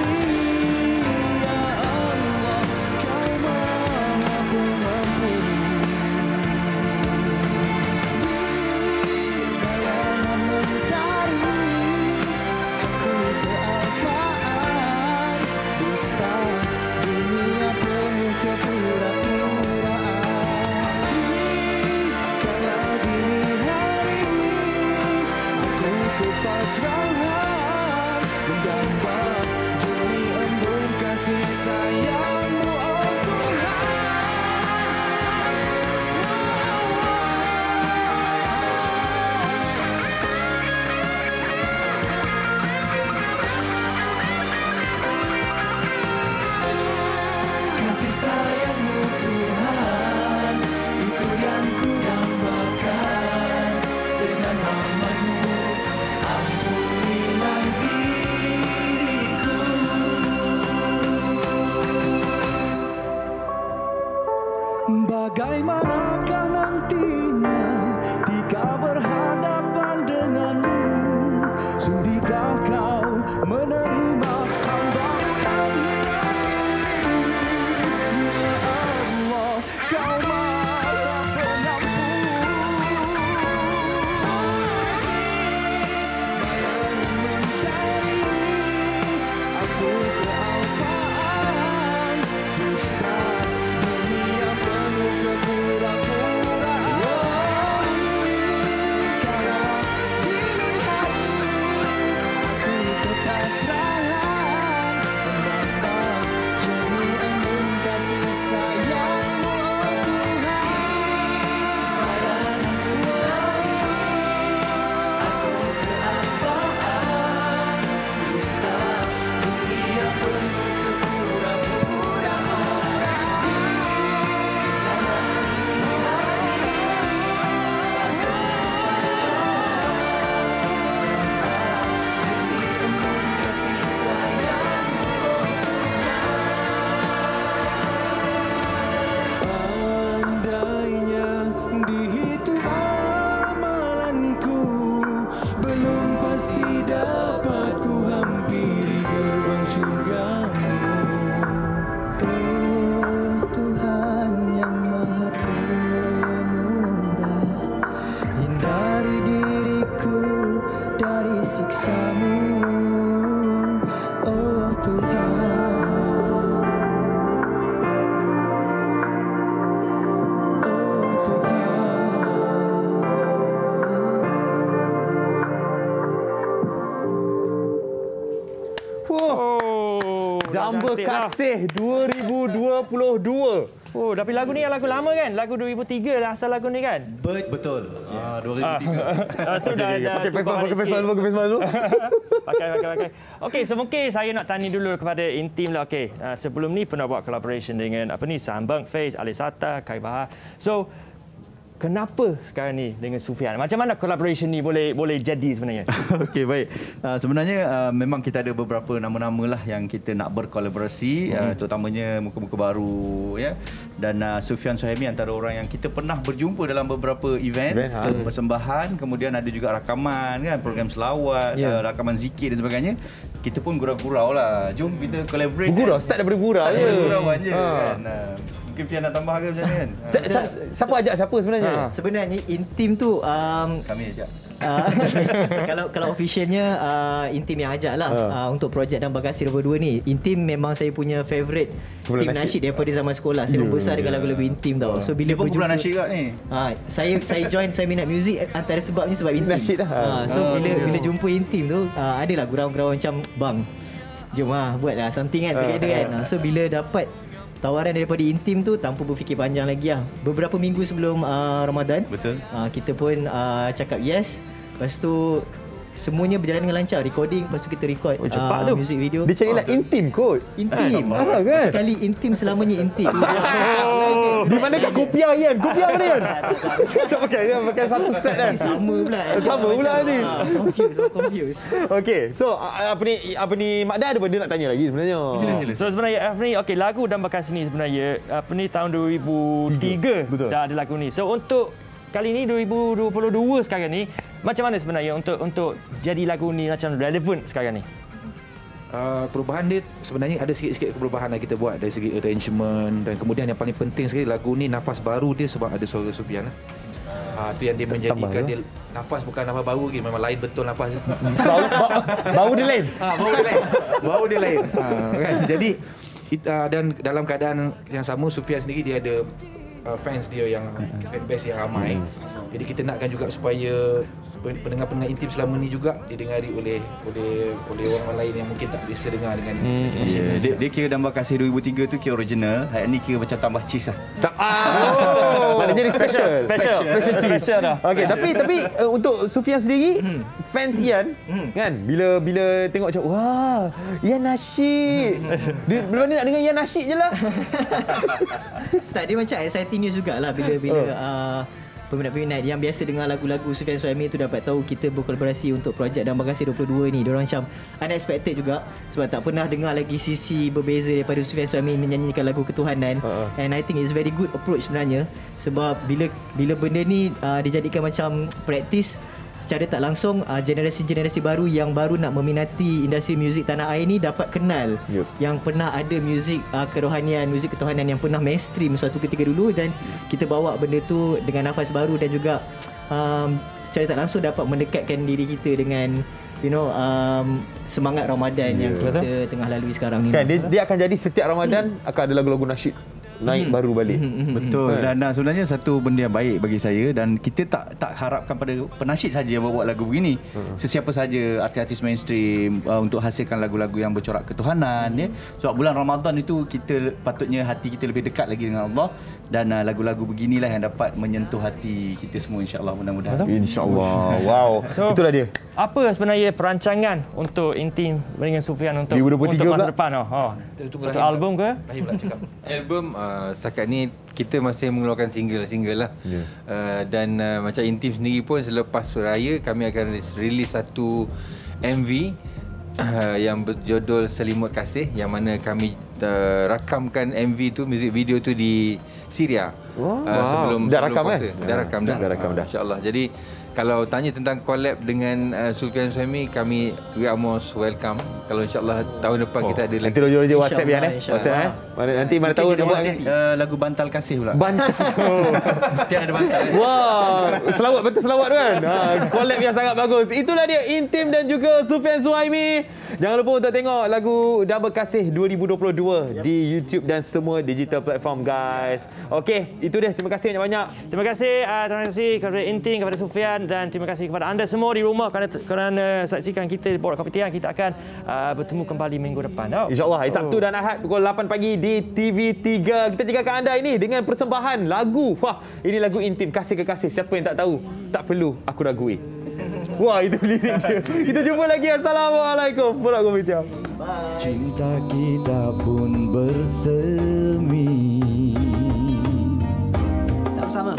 Ya Allah, Kau Maha Pengampun. Di bayangan mentari aku kealpaan, dusta dunia penuh kepura-puraan. Kala dini hari ini aku kepasrahan, menggambar jeri embun kasih sayang-Mu, oh Tuhan. Kasih sayang-Mu Tuhan, itu yang ku dambakan. Dengan rahmat-Mu ampunilah diriku. Bagaimanakah nantinya jika berhadapan denganmu? Sudikah kau menerima hamba-Mu yang hina ini? Ya Allah, Kau Maha siksamu, oh Tuhan. Jamba Kasih 2022. Oh, tapi lagu ni lagu lama kan? Lagu 2003 lah asal lagu ni kan? Betul. 2003. Tu dah pakai Facebook dulu. Pakai. Okey, so mungkin saya nak tanya dulu kepada Intim lah. Okey, sebelum ni pernah buat collaboration dengan Sambang Face, Alisata, Kai Bahar. So kenapa sekarang ni dengan Sufian? Macam mana collaboration ni boleh jadi sebenarnya? Okey, baik. Sebenarnya memang kita ada beberapa nama-nama lah yang kita nak berkolaborasi, terutamanya muka-muka baru ya. Dan Sufian Suhaimi antara orang yang kita pernah berjumpa dalam beberapa event persembahan, kemudian ada juga rakaman kan, program selawat, rakaman zikir dan sebagainya. Kita pun gurau-gurau lah. Jom kita collaborate. Gurau, start daripada gurau je. Gurauan je kan. Mungkin Fian nak tambah ke macam ni kan? Siapa ajak siapa sebenarnya? Sebenarnya Intim tu kami ajak. Kalau officialnya Intim yang ajak lah untuk projek Dan Bagasi 22 ni. Intim memang saya punya favourite tim nasyid daripada zaman sekolah. Saya membesar dengan lagu-lagu Intim tau. So bila berjumpa nasyid kat ni. Saya join, saya minat muzik antara sebabnya sebab Intim. Nasyid lah. So bila jumpa Intim tu adalah gurau-gurau macam bang, jom buatlah something kan together kan. So bila dapat tawaran daripada Intim tu tanpa berfikir panjang lagi lah. Beberapa minggu sebelum Ramadan, betul. Kita pun cakap yes. Lepas tu semuanya berjalan dengan lancar. Recording, lepas tu kita record music video. Dia cari lah Intim kot. Intim. Kan? Sekali Intim selamanya Intim. Di mana kat kopiah Ian? Kopiah mana Ian? Tak pakai satu set kan? Sama pula. Sama pula ni. Confused. Okey, so apa ni Mak Dah ada benda nak tanya lagi sebenarnya. Sila. So sebenarnya ni okey, lagu Dan Bagasi ni sebenarnya tahun 2003 dah ada lagu ni. So untuk kali ni 2022 sekarang ni, macam mana sebenarnya untuk jadi lagu ni macam relevan sekarang ni? Perubahan dia sebenarnya ada sikit-sikit perubahan yang kita buat dari segi arrangement, dan kemudian yang paling penting sekali lagu ni nafas baru dia sebab ada suara Sufian. Itu yang dia menjadikan dia nafas bukan nafas baru lagi, memang lain betul nafas dia. Bau dia lain. Bau dia lain. Kan? Jadi dan dalam keadaan yang sama Sufian sendiri dia ada fans dia yang fanbase yang ramai. Jadi kita nakkan juga supaya pendengar-pendengar Intim selama ni juga didengari oleh orang lain yang mungkin tak biasa dengar dengan dia kira Dan Bagasi 2003 tu kira original. Hari ni kira macam tambah cheese lah. Maknanya ni special cheese. Okey, tapi untuk Sufian sendiri, fans Ian kan bila tengok macam wah, Ian nasyid. Dia ni nak dengar Ian nasyid je lah. Tak, dia macam exciting news jugalah bila peminat-peminat yang biasa dengar lagu-lagu Sufian Suhaimi tu dapat tahu kita berkolaborasi untuk projek Dan Bagasi 22 ni. Diorang macam unexpected juga sebab tak pernah dengar lagi sisi berbeza daripada Sufian Suhaimi menyanyikan lagu ketuhanan. And I think it's very good approach sebenarnya, sebab bila benda ni dijadikan macam praktis secara tak langsung, generasi-generasi baru yang baru nak meminati industri muzik tanah air ni dapat kenal yang pernah ada muzik kerohanian, muzik ketuhanan yang pernah mainstream suatu ketika dulu, dan kita bawa benda tu dengan nafas baru dan juga secara tak langsung dapat mendekatkan diri kita dengan semangat Ramadan yang kita tengah lalui sekarang ni. Kan dia akan jadi setiap Ramadan akan ada lagu-lagu nasyid naik baru balik. Betul. Dan sebenarnya satu benda yang baik bagi saya, dan kita tak harapkan pada penasyid saja yang buat lagu begini. Sesiapa saja artis-artis mainstream untuk hasilkan lagu-lagu yang bercorak ketuhanan ya. Sebab bulan Ramadan itu kita patutnya hati kita lebih dekat lagi dengan Allah, dan lagu-lagu beginilah yang dapat menyentuh hati kita semua, insya-Allah, mudah-mudahan. Insya-Allah. Wow. Itulah dia. Apa sebenarnya perancangan untuk Intim dengan Sufian untuk masa depan? Satu album ke? Album setakat ni kita masih mengeluarkan single lah. Dan macam Intim sendiri pun selepas raya kami akan release satu MV yang berjudul Selimut Kasih, yang mana kami rakamkan MV tu, music video tu di Syria. Sebelum dah rakam puasa. Dah rakam dah. InsyaAllah. Jadi Kalau tanya tentang collab dengan Sufian Suhaimi, we are most welcome. Kalau insyaAllah tahun depan kita ada lagi. Nanti roja-roja WhatsApp ya. WhatsApp Nanti mana tahu dia buat lagu Bantal Kasih pula. Bantal. Tiada ada bantal. Wah, selawat betul selawat tu kan. Collab yang sangat bagus. Itulah dia Intim dan juga Sufian Suhaimi. Jangan lupa untuk tengok lagu Double Kasih 2022 di YouTube dan semua digital platform guys. Okey, itu dia. Terima kasih banyak-banyak. Terima kasih kepada Intim, kepada Sufian dan terima kasih kepada anda semua di rumah kerana saksikan kita di Borak Kopi Tiam. Kita akan bertemu kembali minggu depan. InsyaAllah hari Sabtu dan Ahad pukul 8 pagi di TV3. Kita tinggalkan anda ini dengan persembahan lagu. Wah, ini lagu Intim, Kasih Kekasih. Siapa yang tak tahu? Tak perlu aku ragui. Wah, itu lirik dia. Kita jumpa lagi. Assalamualaikum. Borak Kopi Tiam. Cinta kita pun bersemi. Sama-sama.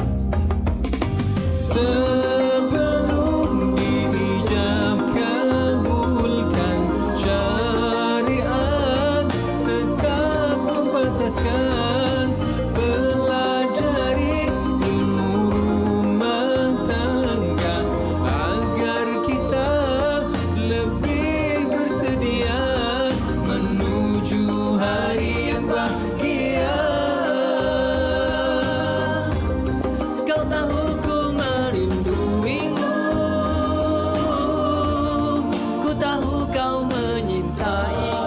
Sebelum dijam kabulkan syariat, tetap membataskan pelajari ilmu rumah tangga agar kita lebih bersedia menuju hari yang bahagia. Kau tahu ku merinduimu, ku tahu kau menyintai